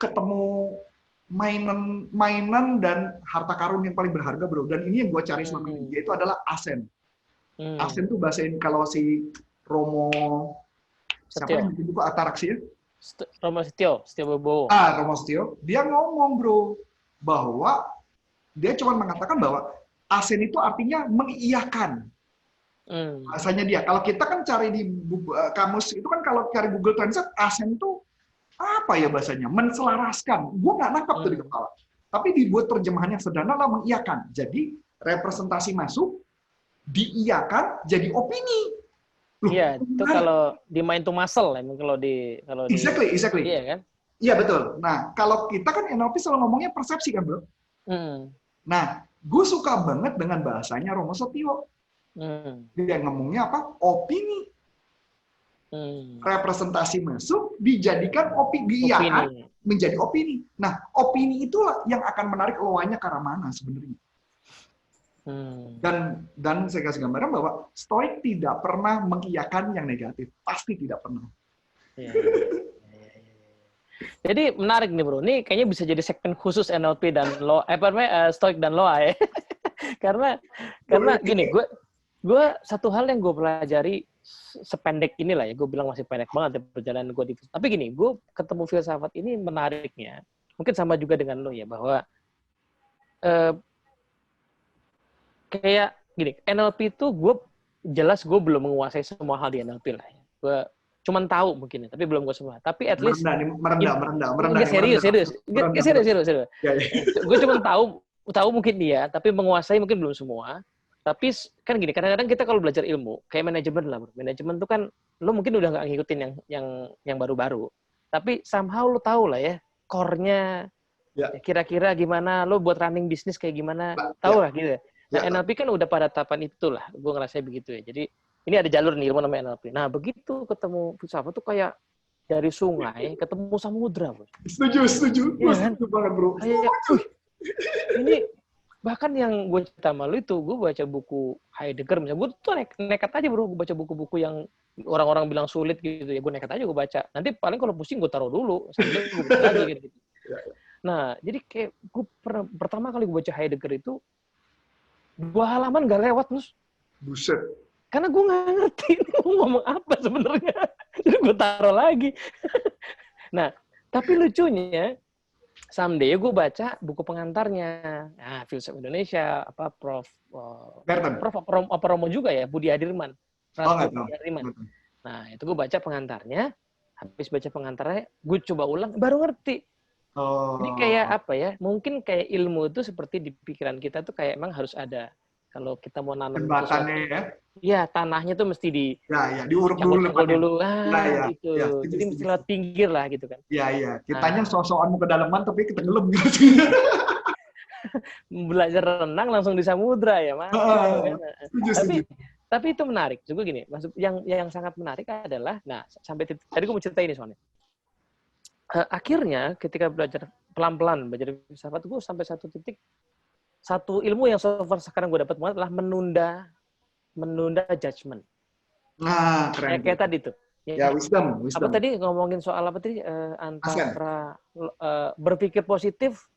ketemu mainan dan harta karun yang paling berharga bro. Dan ini yang gue cari selama ini, yaitu adalah asen. Asen itu bahasain kalau si Romo Siapa yang bikin buku Ataraksi ya? Romo Setio Bobowo. Romo Setio. Dia ngomong bro, bahwa dia cuma mengatakan bahwa asen itu artinya mengiyakan. Bahasanya dia. Kalau kita kan cari di kamus itu kan kalau cari Google Translate, asen itu apa ya bahasanya? Menselaraskan. Gue nggak nangkap tuh di kepala. Tapi dibuat terjemahannya sederhana lah, mengiyakan. Jadi representasi masuk, diiyakan jadi opini. Iya, itu kalau di mind to muscle, emang kalau exactly. Iya kan? Iya betul. Nah, kalau kita kan NLP selalu ngomongnya persepsi kan, bro. Nah, gue suka banget dengan bahasanya Romo Setio. Dia ngomongnya apa? Opini. Representasi masuk dijadikan diiyakan menjadi opini. Nah, opini itulah yang akan menarik loanya ke arah mana sebenarnya. Dan saya kasih gambaran bahwa Stoik tidak pernah mengiyakan yang negatif, pasti tidak pernah. Jadi menarik nih bro, ini kayaknya bisa jadi segmen khusus NLP dan Stoik dan Loa ya. karena gini, gue satu hal yang gue pelajari sependek inilah ya, gue bilang masih pendek banget ya perjalanan gue di. Tapi gini, gue ketemu filsafat ini menariknya, mungkin sama juga dengan lo ya, bahwa kayak gini, NLP itu gue belum menguasai semua hal di NLP lah ya.Gue cuman tahu mungkin, tapi belum gue semua. Tapi at least merendah. Serius. Gue cuman tahu mungkin dia, tapi menguasai mungkin belum semua. Tapi kan gini, kadang-kadang kita kalau belajar ilmu, kayak manajemen lah, bro. Manajemen itu kan lo mungkin udah nggak ngikutin yang baru-baru. Tapi somehow lo tahu lah ya, core-nya kira-kira gimana, lo buat running bisnis kayak gimana, tahu lah gitu. Nah, NLP kan udah pada tahapan itu lah, gue ngerasa begitu ya. Jadi ini ada jalur nih ilmu namanya NLP. Nah, begitu ketemu filsafat tuh kayak dari sungai ketemu samudra, bro. Setuju. Ya, kan? Setuju banget, bro. Kayak, ini bahkan yang gue cerita sama lu itu, gue baca buku Heidegger misalnya, gue tuh nekat aja bro, gue baca buku-buku yang orang-orang bilang sulit gitu ya, gue nekat aja gue baca. Nanti paling kalau pusing gue taruh dulu, sambil gue baca lagi gitu. Nah, jadi kayak gue pertama kali gue baca Heidegger itu 2 halaman gak lewat, Mus. Buset. Karena gue gak ngerti mau ngomong apa sebenarnya. Jadi gue taruh lagi. Nah, tapi lucunya, someday gue baca buku pengantarnya. Nah, filsuf Indonesia, Prof. Romo juga ya, Budi Hadirman. Nah, itu gue baca pengantarnya. Habis baca pengantarnya, gue coba ulang, baru ngerti. Jadi kayak apa ya? Mungkin kayak ilmu itu seperti di pikiran kita tuh kayak emang harus ada. Kalau kita mau nanam jembatannya ya. Iya, tanahnya tuh mesti diuruk dulu. Gitu. Jadi mesti lewat pinggir lah gitu kan. Iya. Kitanya sok-sokan mau ke dalaman tapi ketenggelam gitu. Belajar renang langsung di samudra ya, Mas. Tapi itu menarik juga gini. Maksud yang sangat menarik adalah, nah sampai tadi gue mau cerita ini soalnya. Akhirnya ketika belajar pelan-pelan belajar filsafat, gue sampai satu ilmu yang so far sekarang gue dapat banget adalah menunda judgment. Nah, keren. Kayak tadi tuh. Ya, wisdom. Apa tadi ngomongin soal apa tadi antara berpikir positif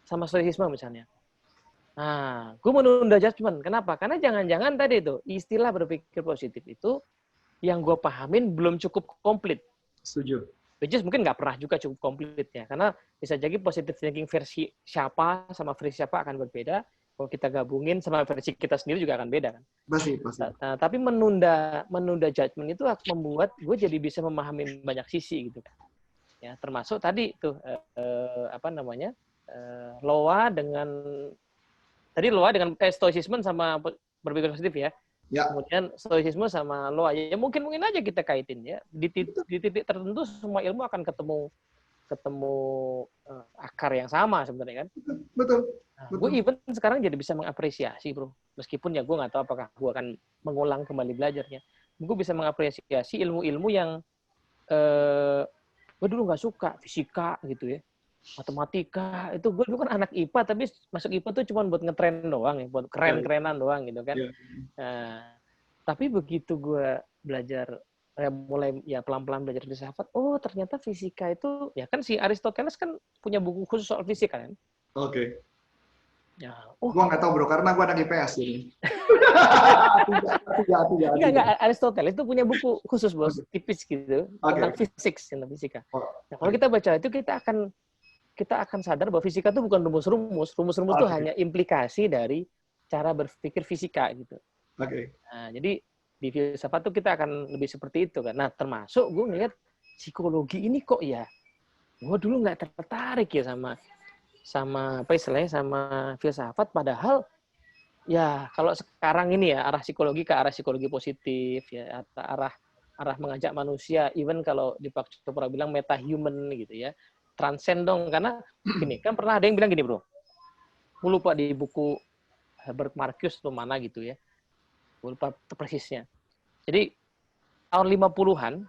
sama stoicisme misalnya. Nah, gue menunda judgment. Kenapa? Karena jangan-jangan tadi itu istilah berpikir positif itu yang gue pahamin belum cukup komplit. Setuju. Which is mungkin nggak pernah juga cukup komplit ya. Karena bisa jadi positive thinking versi siapa sama versi siapa akan berbeda. Kalau kita gabungin sama versi kita sendiri juga akan beda kan. Pasti. Nah, tapi menunda judgment itu akan membuat gue jadi bisa memahami banyak sisi gitu kan. Ya, termasuk tadi tuh Loa dengan stoicism sama berpikir positif ya. Kemudian stoicisme sama Loa ya mungkin aja kita kaitin ya. Di titik tertentu semua ilmu akan ketemu akar yang sama sebenarnya kan. Betul. Nah, gue even sekarang jadi bisa mengapresiasi bro. Meskipun ya gue nggak tahu apakah gue akan mengulang kembali belajarnya. Gue bisa mengapresiasi ilmu-ilmu yang gue dulu nggak suka, fisika gitu ya, matematika. Itu gue dulu kan anak IPA tapi masuk IPA tuh cuma buat ngetren doang ya, buat keren-kerenan doang gitu kan. Nah, tapi begitu gue belajar mulai ya pelan-pelan belajar filsafat, oh ternyata fisika itu ya kan si Aristoteles kan punya buku khusus soal fisika kan. Oke. Ya. Gua nggak tahu bro, karena gua anak IPS jadi. Enggak. Aristoteles itu punya buku khusus bos, tipis gitu tentang Oke. tentang fisika. Oh, Nah, kalau kita baca itu kita akan sadar bahwa fisika itu bukan rumus-rumus. Rumus-rumus itu oke. hanya implikasi dari cara berpikir fisika gitu. Oke. Nah, jadi di filsafat tuh kita akan lebih seperti itu kan. Nah, termasuk gue ngeliat psikologi ini kok ya, gue dulu nggak tertarik ya sama apa istilahnya sama filsafat. Padahal ya kalau sekarang ini ya arah psikologi ke arah psikologi positif ya, arah mengajak manusia, even kalau di Pak Chopra bilang meta human gitu ya, transcend dong. Karena gini kan pernah ada yang bilang gini bro, gue lupa di buku Herbert Marcuse tuh mana gitu ya, gue lupa persisnya. Jadi tahun 50-an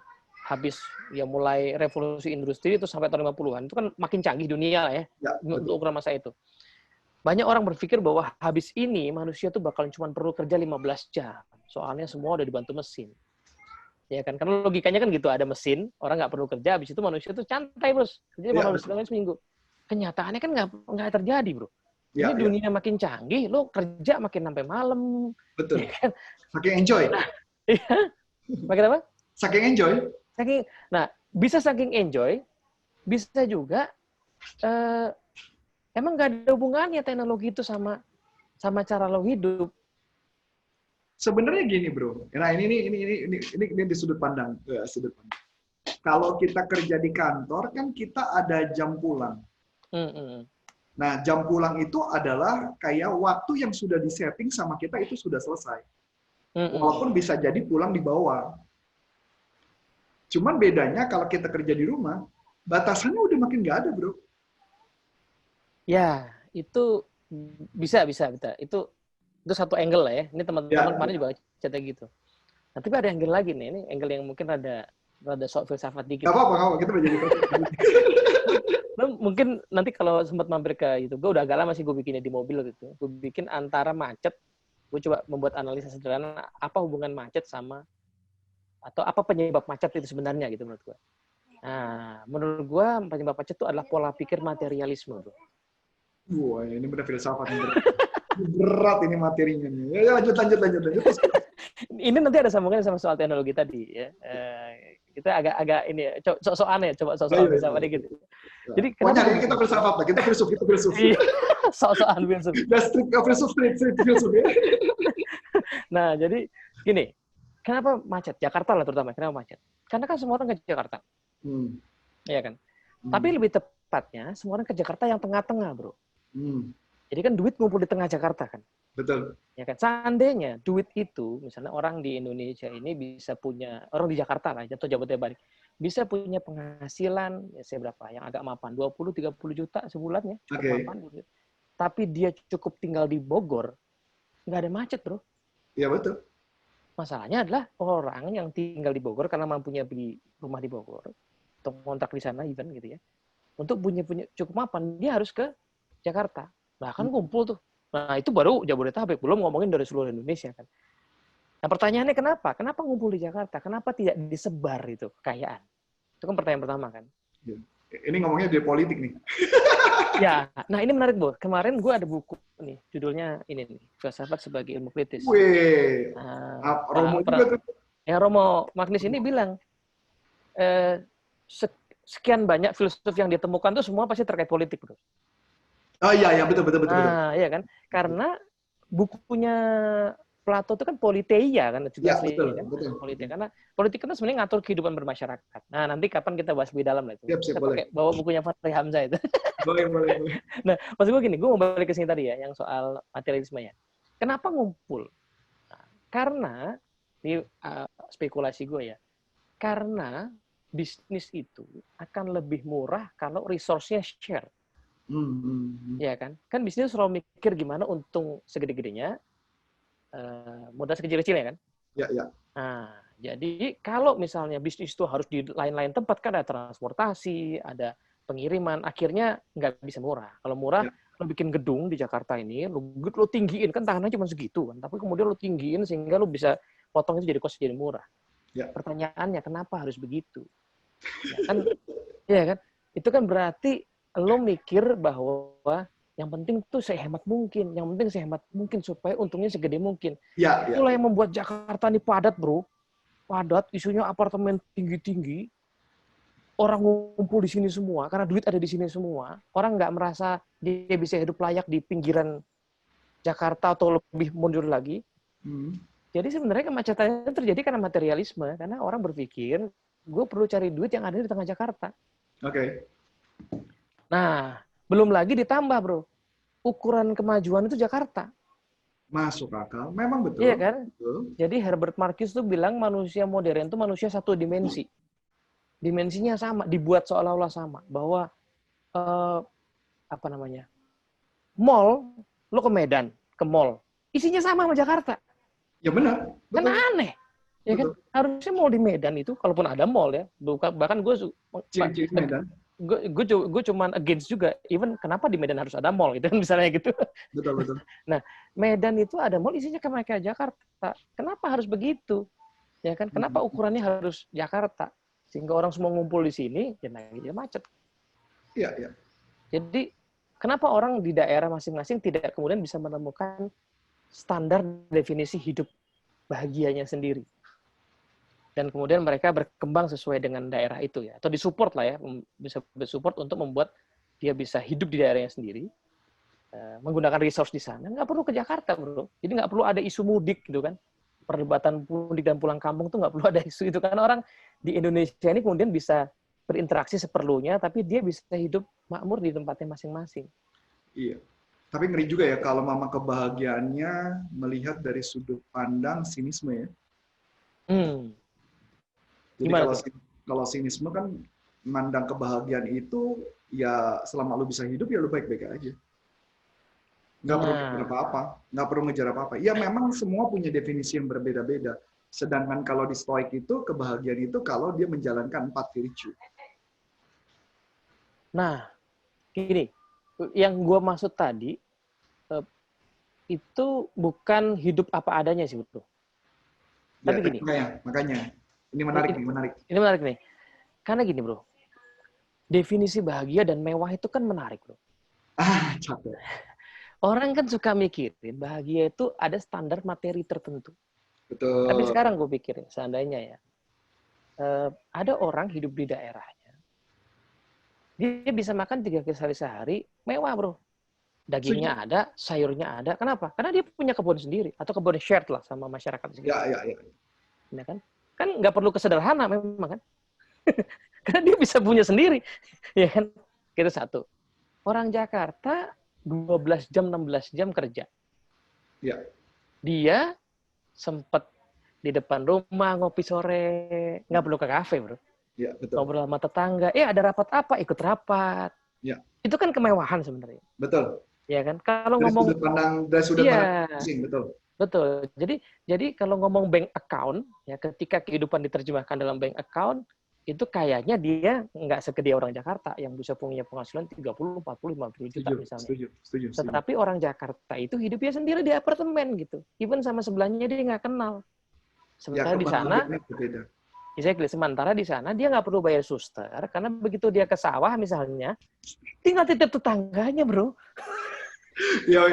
habis ya mulai revolusi industri itu sampai tahun 50-an itu kan makin canggih dunia ya, Ya, untuk ukuran masa itu. Banyak orang berpikir bahwa habis ini manusia tuh bakalan cuma perlu kerja 15 jam. Soalnya semua udah dibantu mesin. Ya kan? Karena logikanya kan gitu, ada mesin, orang nggak perlu kerja, habis itu manusia tuh santai, Bos. Kerja ya, 15 jam seminggu. Kenyataannya kan nggak terjadi, Bro. Ini ya, ya, dunia makin canggih, lo kerja makin sampai malam. Ya betul. kan? Saking enjoy. Nah, iya. Makin apa? Saking enjoy. Nah, bisa saking enjoy, bisa juga emang nggak ada hubungannya teknologi itu sama cara lo hidup. Sebenarnya gini bro. Nah ini di sudut pandang, sudut pandang. Kalau kita kerja di kantor kan kita ada jam pulang. Nah jam pulang itu adalah kayak waktu yang sudah disetting sama kita itu sudah selesai. Walaupun bisa jadi pulang di bawah. Cuman bedanya kalau kita kerja di rumah, batasannya udah makin nggak ada bro. Ya, itu bisa. Itu satu angle lah ya. Ini teman-teman kemarin juga cerita gitu. Nah, tapi ada angle lagi nih. Ini angle yang mungkin rada sok filsafat dikit. Gak apa-apa, kita menjadi mungkin nanti kalau sempat mampir ke YouTube, gue udah agak lama sih gue bikinnya di mobil gitu. Gue bikin antara macet, gue coba membuat analisa sederhana, apa hubungan macet sama, atau apa penyebab macet itu sebenarnya gitu menurut gue. Nah, menurut gue penyebab macet itu adalah pola pikir materialisme, bro. Wah, ini benar filsafat. Berat ini materinya nih. Ya, lanjut. Ini nanti ada sambungannya sama soal teknologi tadi ya. Kita agak ini sok-sokan ya, coba sok-sokan filsafat dikit. Jadi pokoknya hari ini kita filsafat lah, kita filsuf. Sok-sokan filsuf. Filsuf ya. Nah, jadi gini, kenapa macet? Jakarta lah terutama, kenapa macet? Karena kan semua orang ke Jakarta. Iya kan? Tapi lebih tepatnya, semua orang ke Jakarta yang tengah-tengah, bro. Jadi kan duit ngumpul di tengah Jakarta kan. Betul. Ya kan, seandainya duit itu, misalnya orang di Indonesia ini bisa punya, orang di Jakarta lah, atau Jabodetabek, bisa punya penghasilan, ya saya berapa, yang agak mapan, 20-30 juta sebulan ya, cukup mapan. Tapi dia cukup tinggal di Bogor, nggak ada macet bro. Iya betul. Masalahnya adalah orang yang tinggal di Bogor, karena mampunya beli rumah di Bogor, atau kontrak di sana even gitu ya, untuk punya cukup mapan, dia harus ke Jakarta. Bahkan kumpul tuh. Nah, itu baru Jabodetabek, belum ngomongin dari seluruh Indonesia kan. Nah, pertanyaannya kenapa? Kenapa ngumpul di Jakarta? Kenapa tidak disebar itu kekayaan? Itu kan pertanyaan pertama kan. Ini ngomongnya di politik nih. Ya, nah ini menarik, Bo. Kemarin gue ada buku nih, judulnya ini nih, Filsafat sebagai Ilmu Kritis. Wih, Romo juga tuh. Ya, Romo Magnis ini bilang, sekian banyak filsuf yang ditemukan tuh semua pasti terkait politik, bro. Oh iya, betul. Nah, iya kan? Karena bukunya Plato itu kan politeia kan, juga betul. Politik. Karena politik itu sebenarnya ngatur kehidupan bermasyarakat. Nah, nanti kapan kita bahas lebih dalam lah itu. Siap, kita boleh. pakai bawa bukunya Fahri Hamzah itu. Boleh. Nah, maksud gue gini, gue mau balik ke sini tadi ya, yang soal materialisme ya. Kenapa ngumpul? Nah, karena, ini spekulasi gue ya, karena bisnis itu akan lebih murah kalau resource-nya share. Ya kan? Kan bisnis selalu mikir gimana untung segede-gedenya, modal sekecil-kecilnya kan? Ya. Nah, jadi kalau misalnya bisnis itu harus di lain-lain tempat, kan ada transportasi, ada pengiriman, akhirnya nggak bisa murah. Kalau murah, lo bikin gedung di Jakarta ini, lo tinggiin, kan tangannya cuma segitu kan, tapi kemudian lo tinggiin sehingga lo bisa potong itu jadi cost jadi murah. Ya. Pertanyaannya, kenapa harus begitu? Ya kan? Itu kan berarti lo mikir bahwa Yang penting tuh sehemat mungkin. Yang penting sehemat mungkin supaya untungnya segede mungkin. Ya, Itulah ya. yang membuat Jakarta ini padat, bro. Padat, isunya apartemen tinggi-tinggi. Orang ngumpul di sini semua, karena duit ada di sini semua. Orang nggak merasa dia bisa hidup layak di pinggiran Jakarta atau lebih mundur lagi. Jadi sebenarnya kemacetan itu terjadi karena materialisme, karena orang berpikir, gue perlu cari duit yang ada di tengah Jakarta. Oke. Nah, belum lagi ditambah, bro. Ukuran kemajuan itu Jakarta. Masuk akal. Memang betul. Iya kan? Betul. Jadi Herbert Marcuse tuh bilang manusia modern itu manusia satu dimensi. Dimensinya sama, dibuat seolah-olah sama. Bahwa, mall, lo ke Medan, ke mall, isinya sama sama Jakarta. Ya benar. Kan Betul. aneh. Ya kan? Harusnya mall di Medan itu, kalaupun ada mall ya, bahkan Ciri-ciri Medan. gue cuman against juga, even kenapa di Medan harus ada mall gitu, misalnya gitu. Betul. Nah, Medan itu ada mall isinya kayak Jakarta. Kenapa harus begitu? Ya kan? Kenapa ukurannya harus Jakarta? Sehingga orang semua ngumpul di sini, ya macet. Iya. Jadi, kenapa orang di daerah masing-masing tidak kemudian bisa menemukan standar definisi hidup bahagianya sendiri? Dan kemudian mereka berkembang sesuai dengan daerah itu ya, atau disupport lah ya, bisa bersupport untuk membuat dia bisa hidup di daerahnya sendiri, menggunakan resource di sana, nggak perlu ke Jakarta, bro. Jadi nggak perlu ada isu mudik gitu kan, perdebatan mudik dan pulang kampung tuh nggak perlu ada isu itu, karena orang di Indonesia ini kemudian bisa berinteraksi seperlunya, tapi dia bisa hidup makmur di tempatnya masing-masing. Iya. Tapi ngeri juga ya kalau mama kebahagiaannya melihat dari sudut pandang sinisme ya. Jadi kalau sinisme kan memandang kebahagiaan itu ya selama lu bisa hidup ya lu baik-baik aja. Nggak perlu ngejar apa-apa, nggak perlu ngejar apa-apa. Ya memang semua punya definisi yang berbeda-beda. Sedangkan kalau di Stoik itu kebahagiaan itu kalau dia menjalankan 4 virtue. Nah, gini, yang gue maksud tadi itu bukan hidup apa adanya sih, bro. Tapi gini. Makanya. Ini menarik nih. Karena gini, bro. Definisi bahagia dan mewah itu kan menarik, bro. Capek. Orang kan suka mikirin bahagia itu ada standar materi tertentu. Betul. Tapi sekarang gue pikirin, seandainya ya, ada orang hidup di daerahnya, dia bisa makan 3 kali sehari, mewah, bro. Dagingnya ada, sayurnya ada. Kenapa? Karena dia punya kebun sendiri, atau kebun shared lah sama masyarakat sendiri. Ya kan? Kan nggak perlu kesederhana memang kan. Karena dia bisa punya sendiri. Ya kan? Itu satu. Orang Jakarta 12 jam, 16 jam kerja. Ya. Dia sempat di depan rumah ngopi sore, nggak perlu ke kafe, bro. Ya, betul. Ngobrol sama tetangga, ada rapat apa, ikut rapat. Ya. Itu kan kemewahan sebenarnya. Betul. Ya kan? Kalau dari ngomong sudut pandang asing, betul. Betul. Jadi kalau ngomong bank account, ya ketika kehidupan diterjemahkan dalam bank account, itu kayaknya dia nggak segede orang Jakarta yang bisa punya penghasilan 30, 40, 50 juta misalnya. Setuju. Tetapi orang Jakarta itu hidupnya sendiri di apartemen gitu. Even sama sebelahnya dia nggak kenal. Sementara di sana, sementara di sana dia nggak perlu bayar suster, karena begitu dia ke sawah misalnya, tinggal titip tetangganya, bro. Yo.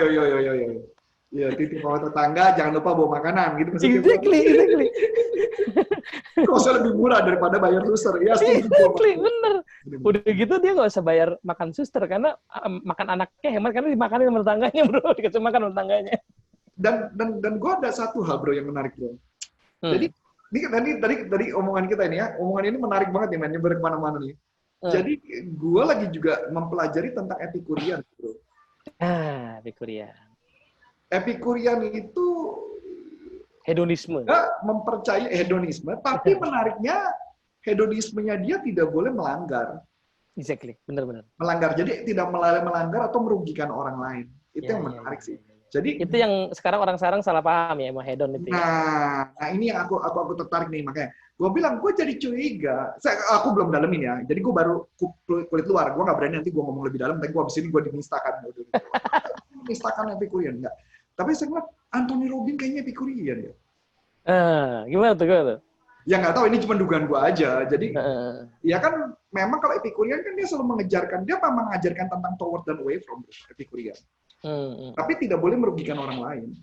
Ya, titip bawa tetangga, jangan lupa bawa makanan, gitu maksudnya. Exactly. Kosnya lebih murah daripada bayar suster. Ya, exactly, bener. Udah gitu dia nggak usah bayar makan suster, karena makan anaknya hemat, karena dimakanin sama tetangganya, bro. Dikasih makan sama tetangganya. Dan gue ada satu hal, bro, yang menarik, bro. Jadi, ini dari omongan kita ini ya, omongan ini menarik banget nih, men, nyebar kemana-mana nih. Jadi, gue lagi juga mempelajari tentang Epikurian, bro. Epikurian itu hedonisme. Mempercayai hedonisme, tapi menariknya hedonismenya dia tidak boleh melanggar. Exactly, benar-benar. Melanggar, jadi tidak melanggar atau merugikan orang lain. Itu yang menarik sih. Jadi itu yang sekarang orang salah paham ya sama hedon itu. Nah ini yang aku tertarik nih, makanya gue bilang gue jadi curiga. Aku belum dalemin ya, jadi gue baru kulit luar. Gue nggak berani nanti gue ngomong lebih dalam, tapi gue abis ini gue dinistakan. Dinistakan Epikurian enggak. Tapi saya ngeliat Anthony Robbins kayaknya Epikurian ya. Gimana tuh? Ya nggak tahu, ini cuma dugaan gua aja. Jadi ya kan memang kalau Epicurian kan dia selalu mengejarkan, dia memang mengajarkan tentang toward dan away from Epicurian. Tapi tidak boleh merugikan orang lain.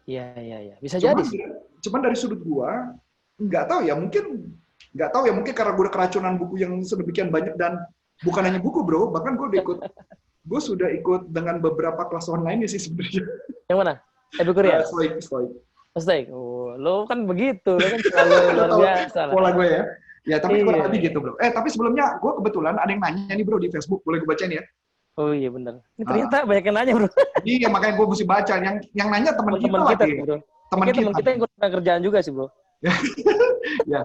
Iya. Bisa jadi sih. Cuman dari sudut gua nggak tahu ya, mungkin karena gue udah keracunan buku yang sedemikian banyak, dan bukan hanya buku bro, bahkan gue sudah ikut dengan beberapa kelas online sih sebenarnya. Yang mana? Epicurian? Stoik. Oh, lo kan begitu, lo kan selalu luar biasa lah. Pola gue ya. Ya tapi kurang lebih gitu bro. Tapi sebelumnya gue kebetulan ada yang nanya nih bro di Facebook, boleh gue bacain ya? Oh iya benar. Ini ternyata banyak yang nanya bro. Iya makanya gue mesti baca. Yang nanya teman kita lagi. Teman kita yang kurang kerjaan juga sih bro. Ya.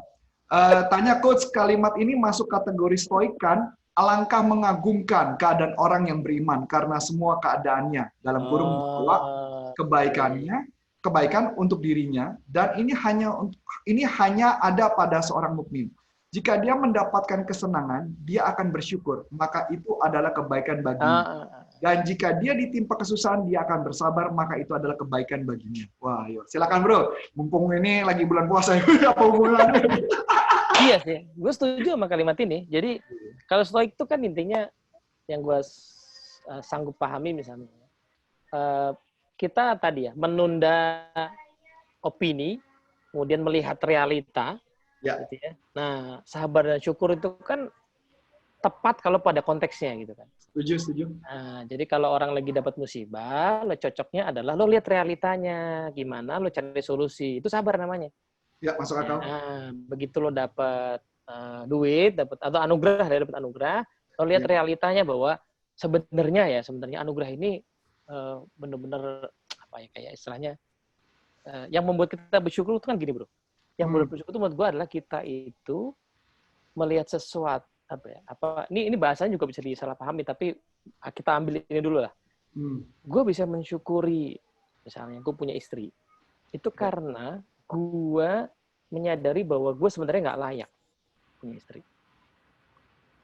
Tanya coach, kalimat ini masuk kategori stoik kan? Alangkah mengagumkan keadaan orang yang beriman karena semua keadaannya dalam kurung membawa kebaikan untuk dirinya, dan ini hanya ada pada seorang mukmin. Jika dia mendapatkan kesenangan, dia akan bersyukur, maka itu adalah kebaikan baginya. Dan jika dia ditimpa kesusahan, dia akan bersabar, maka itu adalah kebaikan baginya. Wah, yuk. Silakan bro, mumpung ini lagi bulan puasa, apa hubungannya? Iya sih, gue setuju sama kalimat ini. Jadi kalau stoik itu kan intinya yang gue sanggup pahami misalnya, kita tadi ya menunda opini, kemudian melihat realita. Ya. Gitu ya. Nah, sabar dan syukur itu kan tepat kalau pada konteksnya gitu kan. Setuju. Nah, jadi kalau orang lagi dapat musibah, lo cocoknya adalah lo lihat realitanya, gimana lo cari solusi. Itu sabar namanya. Ya, masuk akal. Nah, begitu lo dapat duit, dapat anugerah, lo lihat realitanya bahwa sebenarnya anugerah ini benar-benar apa ya, kayak istilahnya yang membuat kita bersyukur itu kan gini bro. Yang membuat bersyukur itu menurut gue adalah kita itu melihat sesuatu ini bahasanya juga bisa disalahpahami, tapi kita ambil ini dulu lah. Gue bisa mensyukuri misalnya gue punya istri itu karena gue menyadari bahwa gue sebenarnya nggak layak punya istri.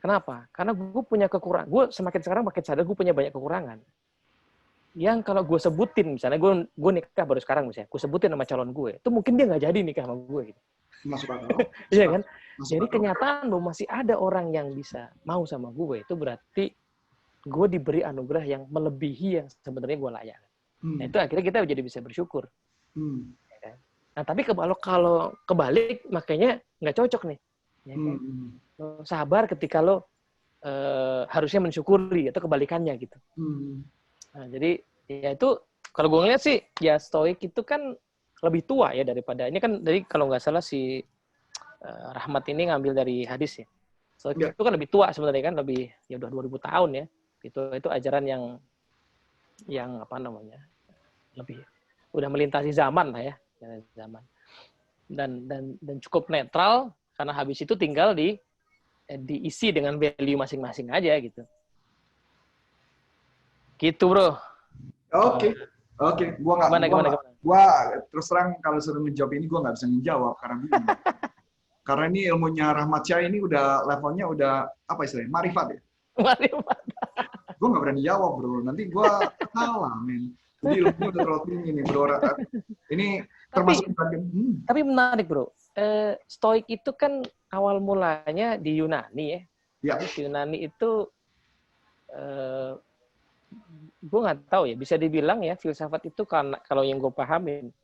Kenapa? Karena gue punya kekurangan. Gue semakin sekarang makin sadar gue punya banyak kekurangan. Yang kalau gue sebutin, misalnya gue nikah baru sekarang misalnya, gue sebutin sama calon gue, itu mungkin dia nggak jadi nikah sama gue gitu. Masuk akal. Iya kan? Jadi kenyataan bahwa masih ada orang yang bisa mau sama gue, itu berarti gue diberi anugerah yang melebihi yang sebenarnya gue layak. Nah itu akhirnya kita jadi bisa bersyukur. Nah tapi kalau kebalik, makanya nggak cocok nih. Ya kan? Sabar ketika lo harusnya mensyukuri, atau kebalikannya gitu. Nah, jadi ya itu kalau gue ngeliat sih ya stoik itu kan lebih tua ya daripada ini kan, dari kalau nggak salah si Rahmat ini ngambil dari hadis ya. Stoik itu kan lebih tua sebenarnya kan, lebih ya udah 2000 tahun ya. Itu ajaran yang apa namanya? Lebih udah melintasi zaman lah ya, zaman. Dan cukup netral karena habis itu tinggal diisi dengan value masing-masing aja gitu. Gitu bro. Oke. Gua terus terang kalau suruh menjawab ini gua nggak bisa menjawab karena bingung. Karena ini ilmunya Rahmat Syah ini udah levelnya udah apa istilahnya, marifat ya. Marifat. Gua nggak berani jawab bro. Nanti gua salah men. Jadi ilmunya udah terlalu tinggi nih bro. Ini termasuk tapi menarik bro. Stoik itu kan awal mulanya di Yunani ya. Di Yunani itu gue nggak tahu ya, bisa dibilang ya filsafat itu karena kalau yang gue pahamin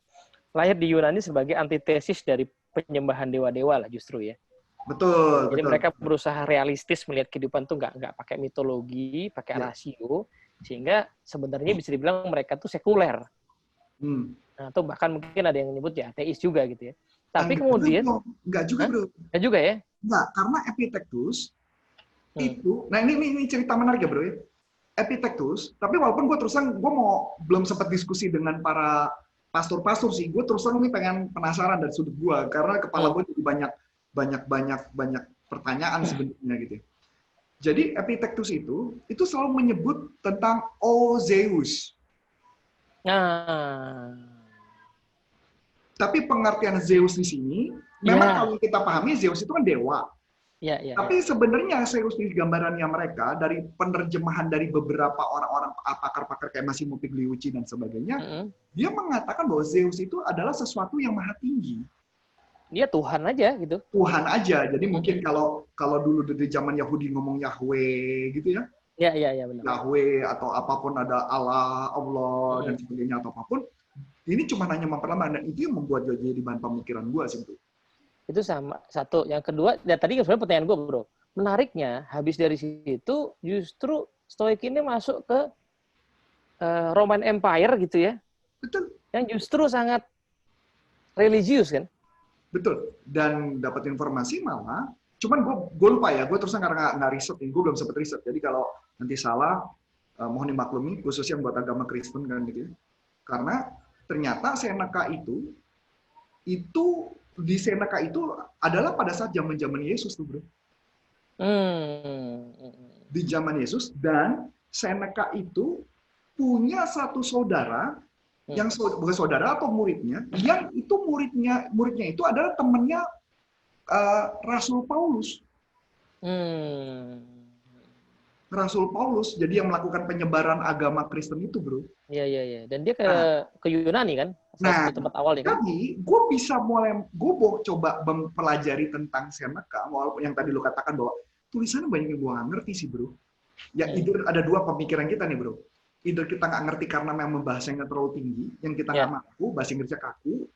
lahir di Yunani sebagai antitesis dari penyembahan dewa-dewa lah justru ya. Betul. Jadi mereka berusaha realistis melihat kehidupan tuh nggak pakai mitologi, pakai rasio, sehingga sebenarnya bisa dibilang mereka tuh sekuler. Nah, atau bahkan mungkin ada yang menyebut ya ateis juga gitu ya. Tapi kemudian nggak juga bro. Nggak juga ya? Nggak, karena Epictetus itu, nah ini cerita menarik ya bro ya. Epictetus, tapi walaupun gue terusan, gue belum sempat diskusi dengan para pastor-pastor sih, gue terusan ini pengen penasaran dari sudut gue, karena kepala gue jadi banyak pertanyaan sebenarnya gitu. Jadi Epictetus itu selalu menyebut tentang Zeus. Tapi pengertian Zeus di sini, memang kalau kita pahami Zeus itu kan dewa. Tapi sebenarnya Zeus di gambarannya mereka, dari penerjemahan dari beberapa orang-orang pakar-pakar kayak Massimo Pigliucci dan sebagainya, dia mengatakan bahwa Zeus itu adalah sesuatu yang maha tinggi. dia Tuhan aja gitu. Tuhan aja. Jadi mungkin kalau dulu di zaman Yahudi ngomong Yahweh gitu ya, Iya benar. Yahweh atau apapun ada Allah dan sebagainya atau apapun, ini cuma hanya memperlama dan itu yang membuat gue jadi bahan pemikiran gue sih itu. Itu sama satu. Yang kedua, ya tadi sebenarnya pertanyaan gue, bro. Menariknya, habis dari situ justru Stoik ini masuk ke Roman Empire gitu ya. Betul. Yang justru sangat religius kan. Betul. Dan dapat informasi malah, cuman gue lupa ya, gue terusnya karena nggak riset, gue belum sempat riset. Jadi kalau nanti salah, mohon dimaklumi, khususnya buat agama Kristen kan gitu ya. Karena ternyata Seneca itu di Seneca itu adalah pada saat zaman Yesus tuh bro. Di zaman Yesus, dan Seneca itu punya satu saudara yang bukan saudara atau muridnya, yang itu muridnya itu adalah temannya Rasul Paulus. Rasul Paulus, jadi yang melakukan penyebaran agama Kristen itu, bro. Iya. Dan dia ke Yunani kan? Nah, tempat awalnya kan? jadi gue coba mempelajari tentang Seneca, walaupun yang tadi lo katakan bahwa tulisannya banyak yang gue nggak ngerti sih, bro. Ya, either ada dua pemikiran kita nih, bro. Either kita nggak ngerti karena memang bahasanya terlalu tinggi, yang kita nggak mampu, bahasa Inggrisnya kaku,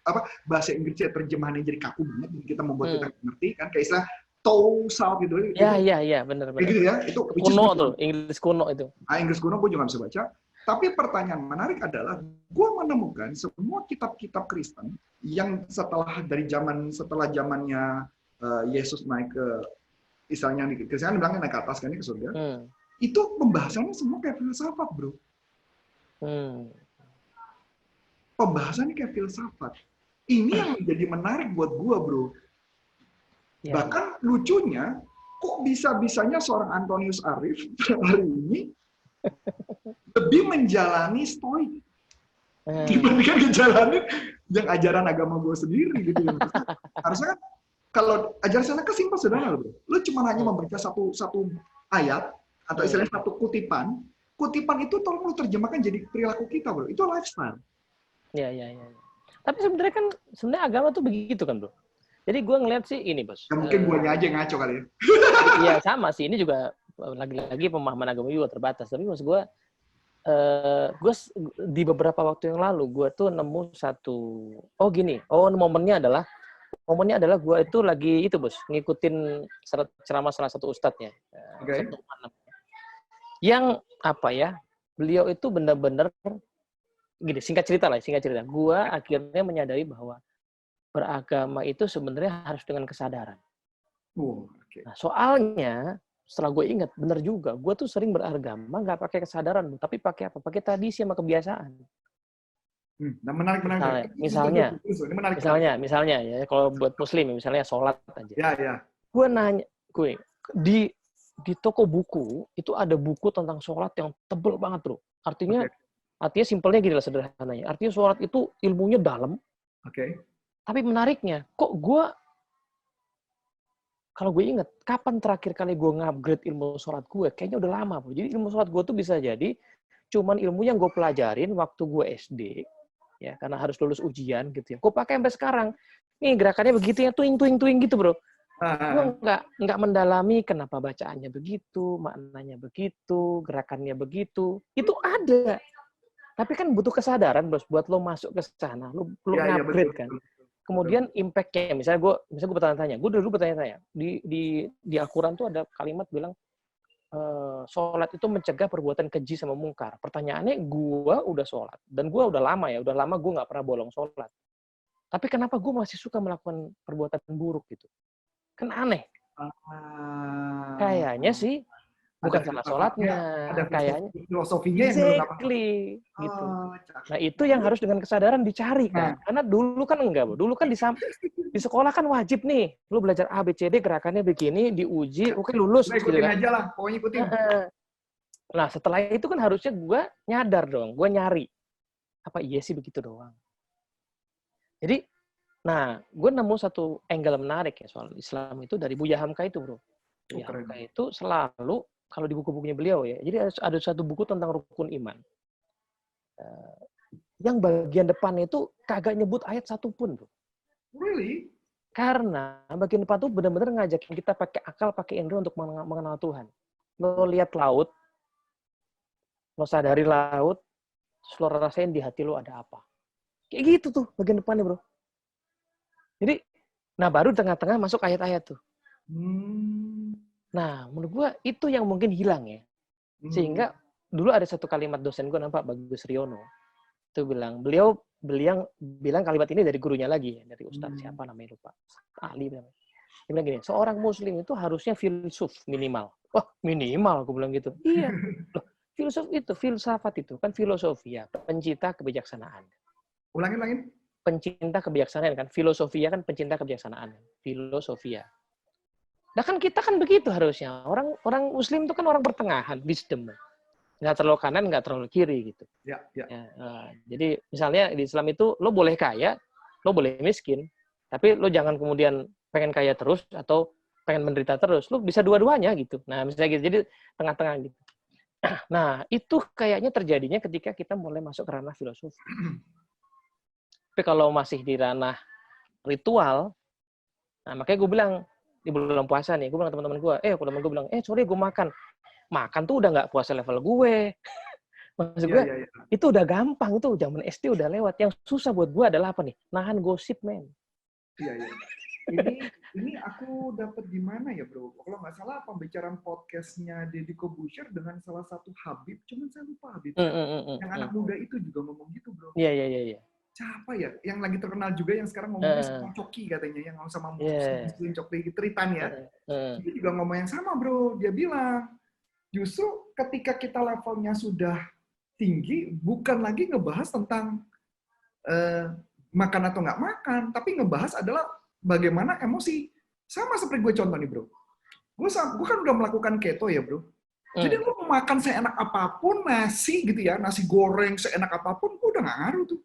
bahasa Inggrisnya terjemahannya jadi kaku banget, dan kita membuat kita ngerti, kan, kayak istilah toe-salt gitu. Iya, benar. Kayak gitu ya, itu kuno tuh, Inggris kuno itu. Inggris kuno gue juga nggak bisa baca. Tapi pertanyaan menarik adalah, gue menemukan semua kitab-kitab Kristen yang setelah zamannya Yesus naik ke, istilahnya di Kristen bilangnya naik ke atas kan, ke surga, itu pembahasannya semua kayak filsafat, bro. Pembahasannya kayak filsafat. Ini yang menjadi menarik buat gue, bro. Bahkan lucunya, kok bisa-bisanya seorang Antonius Arif hari ini lebih menjalani Stoik dibandingkan menjalani yang ajaran agama gue sendiri gitu. Harusnya kan kalau ajaran sana kan simpel sederhana, bro. Lu cuma hanya membaca satu ayat atau istilahnya satu kutipan itu tolong lu terjemahkan jadi perilaku kita, bro. Itu lifestyle. Iya. Tapi sebenarnya agama tuh begitu kan, bro. Jadi gue ngeliat sih ini, bos. Ya, mungkin guanya aja yang ngaco kali ya. Iya sama sih, ini juga lagi-lagi pemahaman agama juga terbatas. Tapi maksud gue di beberapa waktu yang lalu gue tuh nemu momennya adalah gue itu lagi itu, bos, ngikutin ceramah salah satu ustadznya. Yang beliau itu benar-benar gini, singkat cerita. Gue akhirnya menyadari bahwa beragama itu sebenarnya harus dengan kesadaran. Nah, soalnya setelah gue ingat, benar juga, gue tuh sering beragama nggak pakai kesadaran, tapi pakai apa? Pakai tradisi sama kebiasaan. Nah, menarik. Misalnya ya, kalau buat Muslim, misalnya sholat aja. Ya. Gue nanya, di toko buku itu ada buku tentang sholat yang tebel banget, bro. Artinya simpelnya gini lah, sederhananya. Artinya sholat itu ilmunya dalam. Tapi menariknya, kok kalau gue inget, kapan terakhir kali gue ngupgrade ilmu sholat gue? Kayaknya udah lama, bro. Jadi ilmu sholat gue tuh bisa jadi cuman ilmu yang gue pelajarin waktu gue SD, ya, karena harus lulus ujian gitu ya. Gue pakai sampai sekarang. Nih gerakannya begitu ya, tuing gitu, bro. Gue nggak mendalami kenapa bacaannya begitu, maknanya begitu, gerakannya begitu. Itu ada. Tapi kan butuh kesadaran, bos, buat lo masuk ke sana. Lo ngupgrade kan. Kemudian impact-nya, misalnya gue bertanya-tanya, gue dulu bertanya-tanya, di Al-Quran tuh ada kalimat bilang, sholat itu mencegah perbuatan keji sama mungkar. Pertanyaannya, gue udah sholat, dan gue udah lama gue nggak pernah bolong sholat. Tapi kenapa gue masih suka melakukan perbuatan buruk gitu? Kan aneh. Kayaknya sih, bukan salah sholatnya, kayaknya filosofinya exactly gitu. Nah itu yang harus dengan kesadaran dicari kan, karena dulu kan enggak, dulu kan di sekolah kan wajib nih, lu belajar A B C D gerakannya begini, diuji, oke lulus. Ikutin aja lah, pokoknya ikutin. Nah setelah itu kan harusnya gue nyadar dong, gue nyari apa iya sih begitu doang. Jadi, gue nemu satu angle menarik ya soal Islam itu dari Buya Hamka itu, bro. Buya Hamka itu selalu kalau di buku-bukunya beliau ya, jadi ada satu buku tentang rukun iman. Yang bagian depannya itu kagak nyebut ayat satupun, bro. Really? Karena bagian depan tuh benar-benar ngajakin kita pakai akal, pakai indera untuk mengenal Tuhan. Lo lihat laut, lo sadari laut, terus lo rasain di hati lo ada apa. Kayak gitu tuh bagian depannya, bro. Jadi, nah baru di tengah-tengah masuk ayat-ayat tuh. Nah, menurut gua itu yang mungkin hilang ya. Sehingga dulu ada satu kalimat dosen gua, nampak Bagus Riono. Itu beliau bilang kalimat ini dari gurunya lagi, dari Ustadz siapa namanya lupa, ahli bilang. Dia bilang gini, seorang muslim itu harusnya filsuf minimal. Wah, minimal aku bilang gitu. Iya. Loh, filsafat itu kan filosofia, pencinta kebijaksanaan. Ulangin. Pencinta kebijaksanaan kan, filosofia kan pencinta kebijaksanaan. Filosofia. Nah kan kita kan begitu harusnya. Orang muslim itu kan orang pertengahan, wisdom. Nggak terlalu kanan, nggak terlalu kiri gitu. Ya. Jadi misalnya di Islam itu lo boleh kaya, lo boleh miskin, tapi lo jangan kemudian pengen kaya terus atau pengen menderita terus. Lo bisa dua-duanya gitu. Nah misalnya gitu, jadi tengah-tengah gitu. Nah itu kayaknya terjadinya ketika kita mulai masuk ke ranah filosofi. Tapi kalau masih di ranah ritual, nah makanya gue bilang di bulan puasa nih, gue bilang ke teman-teman gue, teman gue bilang, sorry gue makan tuh udah nggak puasa level gue. Maksud gue, itu udah gampang, itu zaman SD udah lewat. Yang susah buat gue adalah apa nih? Nahan gosip, men. Iya. Ini aku dapat di mana ya, bro? Kalau nggak salah pembicaraan podcastnya Deddy Corbuzier dengan salah satu Habib, cuman saya lupa Habib. Yang anak muda itu juga ngomong gitu, bro. Iya. Siapa ya? Yang lagi terkenal juga yang sekarang ngomongnya sama Coki katanya, yang sama Muslim Coki Tritan ya. Dia juga ngomong yang sama, bro. Dia bilang, justru ketika kita levelnya sudah tinggi, bukan lagi ngebahas tentang makan atau nggak makan, tapi ngebahas adalah bagaimana emosi. Sama seperti gue contoh nih, bro. Gue kan udah melakukan keto ya, bro. Jadi lu mau makan seenak apapun, nasi gitu ya, nasi goreng seenak apapun, gue udah nggak ngaruh tuh.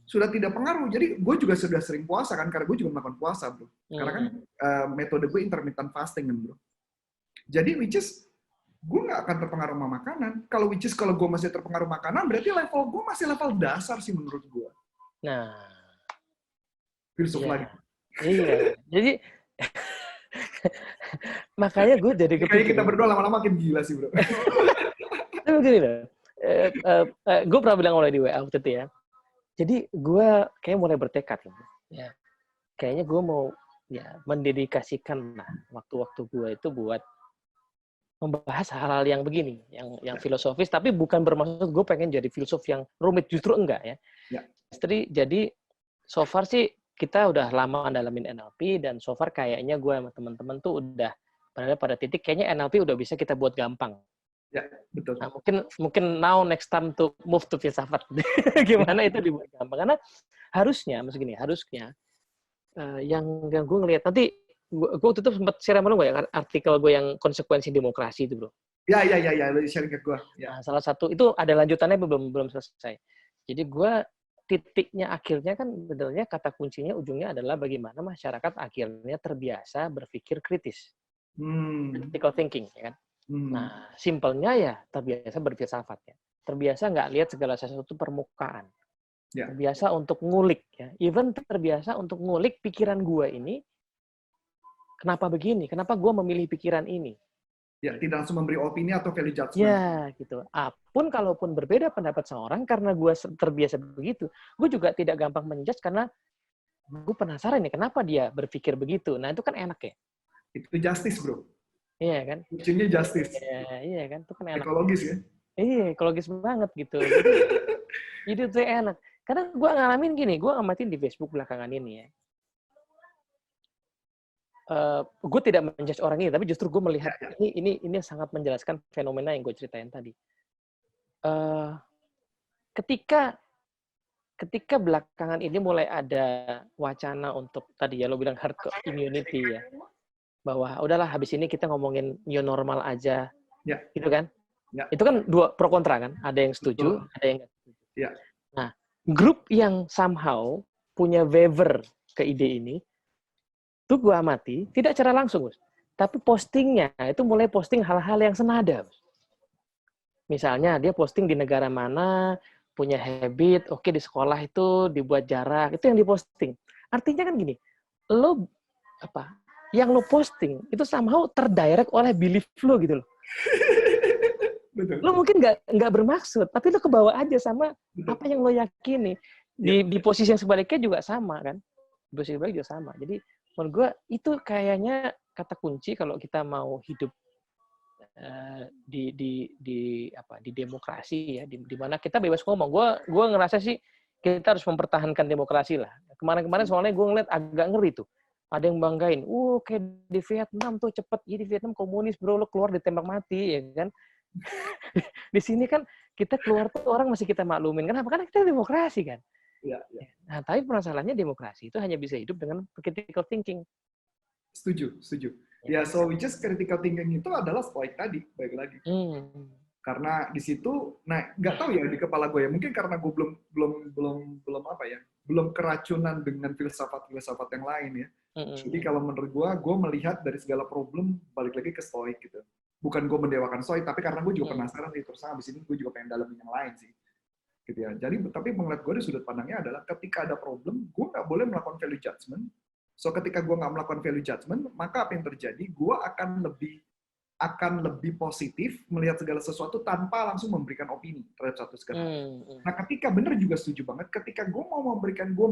Sudah tidak pengaruh. Jadi gue juga sudah sering puasa kan, karena gue juga melakukan puasa, bro. Karena kan metode gue intermittent fasting kan, bro. Jadi which is gue nggak akan terpengaruh sama makanan. Kalau gue masih terpengaruh makanan, berarti level gue masih level dasar sih menurut gue. Nah, filsuf lagi. Iya. Jadi makanya gue jadi kepikiran. Kayak kita berdua lama-lama makin gila sih, bro. Tapi begini loh. Gue pernah bilang oleh di WA waktu itu ya. Jadi gue kayak mulai bertekad ya. Kayaknya gue mau mendedikasikan waktu-waktu gue itu buat membahas hal-hal yang begini, yang filosofis, tapi bukan bermaksud gue pengen jadi filsuf yang rumit, justru enggak ya. Jadi so far sih kita udah lama ngalamin NLP, dan so far kayaknya gue sama teman-teman tuh udah berada pada titik kayaknya NLP udah bisa kita buat gampang. Ya, betul. Nah, mungkin now next time to move to filsafat. Gimana itu dibuat gampang? Karena harusnya yang gue ngelihat nanti, gue waktu itu sempat share sama lo nggak ya artikel gue yang konsekuensi demokrasi itu, bro? Ya, lo share ke gue. Ya. Nah, salah satu itu ada lanjutannya belum selesai. Jadi gue titiknya akhirnya kan sebenarnya kata kuncinya ujungnya adalah bagaimana masyarakat akhirnya terbiasa berpikir kritis, critical thinking, ya kan? Nah, simpelnya ya terbiasa berfilsafat ya, terbiasa nggak lihat segala sesuatu permukaan, terbiasa untuk ngulik ya, even terbiasa untuk ngulik pikiran gue ini, kenapa begini, kenapa gue memilih pikiran ini. Ya, tidak langsung memberi opini atau value judgment. Ya, gitu. Kalaupun berbeda pendapat seorang, karena gue terbiasa begitu, gue juga tidak gampang menjudge karena gue penasaran nih, kenapa dia berpikir begitu. Nah, itu kan enak ya. Itu justice, bro. Iya kan? Kuncinya justice. Iya kan? Itu kan enak. Ekologis ya? Iya, ekologis banget gitu. Jadi itu enak. Karena gue ngalamin gini, gue ngamatin di Facebook belakangan ini ya. Gue tidak menjudge orang ini, tapi justru gue melihat ini sangat menjelaskan fenomena yang gue ceritain tadi. Ketika belakangan ini mulai ada wacana untuk tadi ya lo bilang herd immunity ya, bahwa udahlah habis ini kita ngomongin new normal aja, gitu kan? Ya. Itu kan dua pro kontra kan, ada yang setuju, ada yang nggak setuju. Ya. Nah, grup yang somehow punya waiver ke ide ini, tuh gue amati, tidak secara langsung, tapi postingnya itu mulai posting hal-hal yang senada. Misalnya dia posting di negara mana, punya habit, oke di sekolah itu dibuat jarak, itu yang diposting. Artinya kan gini, lo apa? Yang lo posting itu somehow terdirect oleh belief lo gitu loh. Betul. Lo mungkin nggak bermaksud, tapi lo kebawa aja sama apa yang lo yakini. Di posisi yang sebaliknya juga sama kan. Di posisi sebaliknya juga sama. Jadi menurut gue itu kayaknya kata kunci kalau kita mau hidup di demokrasi ya, di mana kita bebas ngomong. Gue ngerasa sih kita harus mempertahankan demokrasi lah. Kemarin-kemarin soalnya gue ngeliat agak ngeri tuh. Ada yang banggain, kayak di Vietnam tuh cepet, di Vietnam komunis bro, lo keluar ditembak mati ya kan. Di sini kan kita keluar tuh orang masih kita maklumin. Kenapa? Karena kita demokrasi kan. Iya. Nah, tapi permasalahannya demokrasi itu hanya bisa hidup dengan critical thinking. Setuju. Ya, so which is critical thinking itu adalah stoik tadi, baik lagi. Karena di situ, nah nggak tahu ya di kepala gue ya, mungkin karena gue belum keracunan dengan filsafat yang lain ya. Jadi kalau menurut gue melihat dari segala problem balik lagi ke stoik gitu. Bukan gue mendewakan stoik, tapi karena gue juga penasaran nih, terus habis ini gue juga pengen dalamin yang lain sih. Gitu ya. Jadi, tapi melihat gue dari sudut pandangnya adalah ketika ada problem, gue nggak boleh melakukan value judgment. So ketika gue nggak melakukan value judgment, maka apa yang terjadi? Gue akan lebih positif melihat segala sesuatu tanpa langsung memberikan opini terhadap satu segala hal. Nah, ketika benar juga setuju banget, ketika gue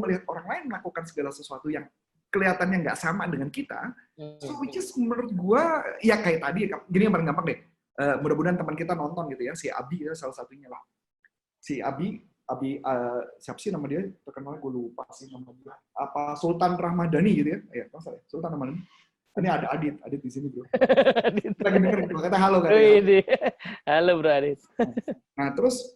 melihat orang lain melakukan segala sesuatu yang kelihatannya nggak sama dengan kita, so which is menurut gue, ya kayak tadi, gini yang paling gampang deh, mudah-mudahan teman kita nonton gitu ya, si Abi ya salah satunya lah. Si Abi siapa sih nama dia? Terkenal gue lupa sih nama dia. Apa Sultan Rahmadani gitu ya? Iya, masalah. Sultan Rahmadani. Ini ada Adit di sini, bro. Lagi dengerin, kata halo kan. Halo bro Adit. Nah, terus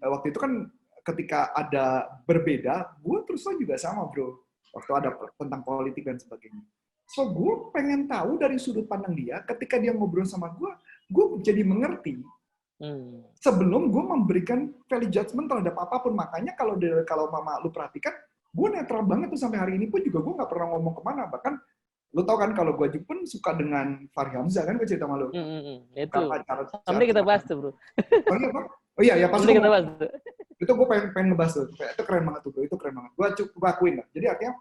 waktu itu kan ketika ada berbeda, gue terus juga sama, bro. Waktu ada tentang politik dan sebagainya. So, gue pengen tahu dari sudut pandang dia, ketika dia ngobrol sama gue jadi mengerti. Sebelum gue memberikan value judgment terhadap apapun. Makanya kalau mama lu perhatikan, gue netral banget tuh sampai hari ini pun juga gue nggak pernah ngomong kemana. Bahkan lu tau kan kalau gue pun suka dengan Fahri Hamzah kan, gue cerita sama lu. Itu. Sampai kita bahas tuh bro. Oh iya pas kita bahas tuh. Itu gue pengen ngebahas tuh. Itu keren banget tuh bro. Itu keren banget. Gue akuin lah. Jadi artinya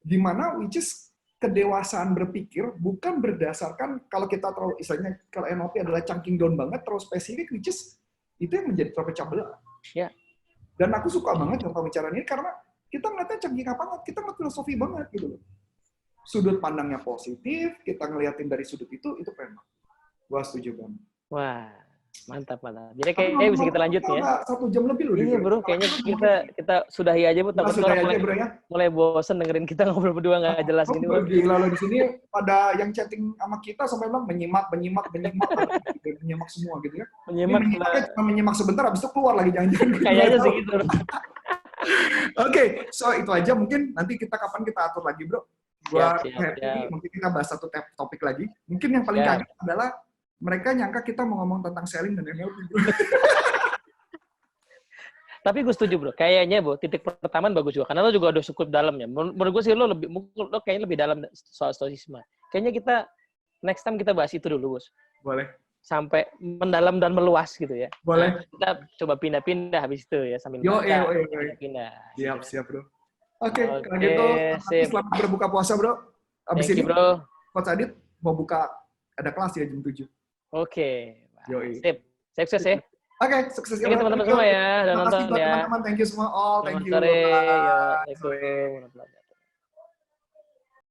gimana which is kedewasaan berpikir bukan berdasarkan kalau kita terlalu istilahnya kalau NLP adalah chunking down banget terlalu spesifik, which is itu yang menjadi terpecah belah. Ya. Dan aku suka banget dengan pembicaraan ini karena kita ngeliatnya chunking banget, kita ngeliat filosofi banget gitu loh. Sudut pandangnya positif, kita ngeliatin dari sudut itu keren banget. Gua setuju banget. Wah, mantap. Jadi kayaknya bisa kita lanjut ya. 1 jam lebih loh. Iya bro, kayaknya kita sudahi aja bu. Mulai bosen dengerin kita ngobrol berdua nggak jelas gini. Lalu di sini pada yang chatting sama kita sampai bilang menyimak semua gitu ya. Menyimak sebentar, habis itu keluar lagi jangan-jangan. Kayaknya sih gitu. Oke, so itu aja mungkin nanti kapan kita atur lagi bro. Gua happy, mungkin kita bahas satu topik lagi. Mungkin yang paling kaget adalah mereka nyangka kita mau ngomong tentang selling dan NLP. Tapi gue setuju bro, kayaknya bro titik pertama bagus juga karena lo juga udah cukup dalam ya. Menurut gue sih lo kayaknya lebih dalam soal stoicisme. Kayaknya kita next time kita bahas itu dulu bos. Boleh. Sampai mendalam dan meluas gitu ya. Boleh. Nah, kita coba pindah-pindah habis itu ya sambil pindah. Siap bro. Oke, kalau gitu selamat berbuka puasa bro. Abis ini bro. Coach Adit mau buka ada kelas ya jam 7. Oke. Sip. Sukses ya. Oke, sukses ya teman-teman semua ya. Dan nonton ya. Teman-teman, thank you semua all. Thank you. Sore. Assalamualaikum.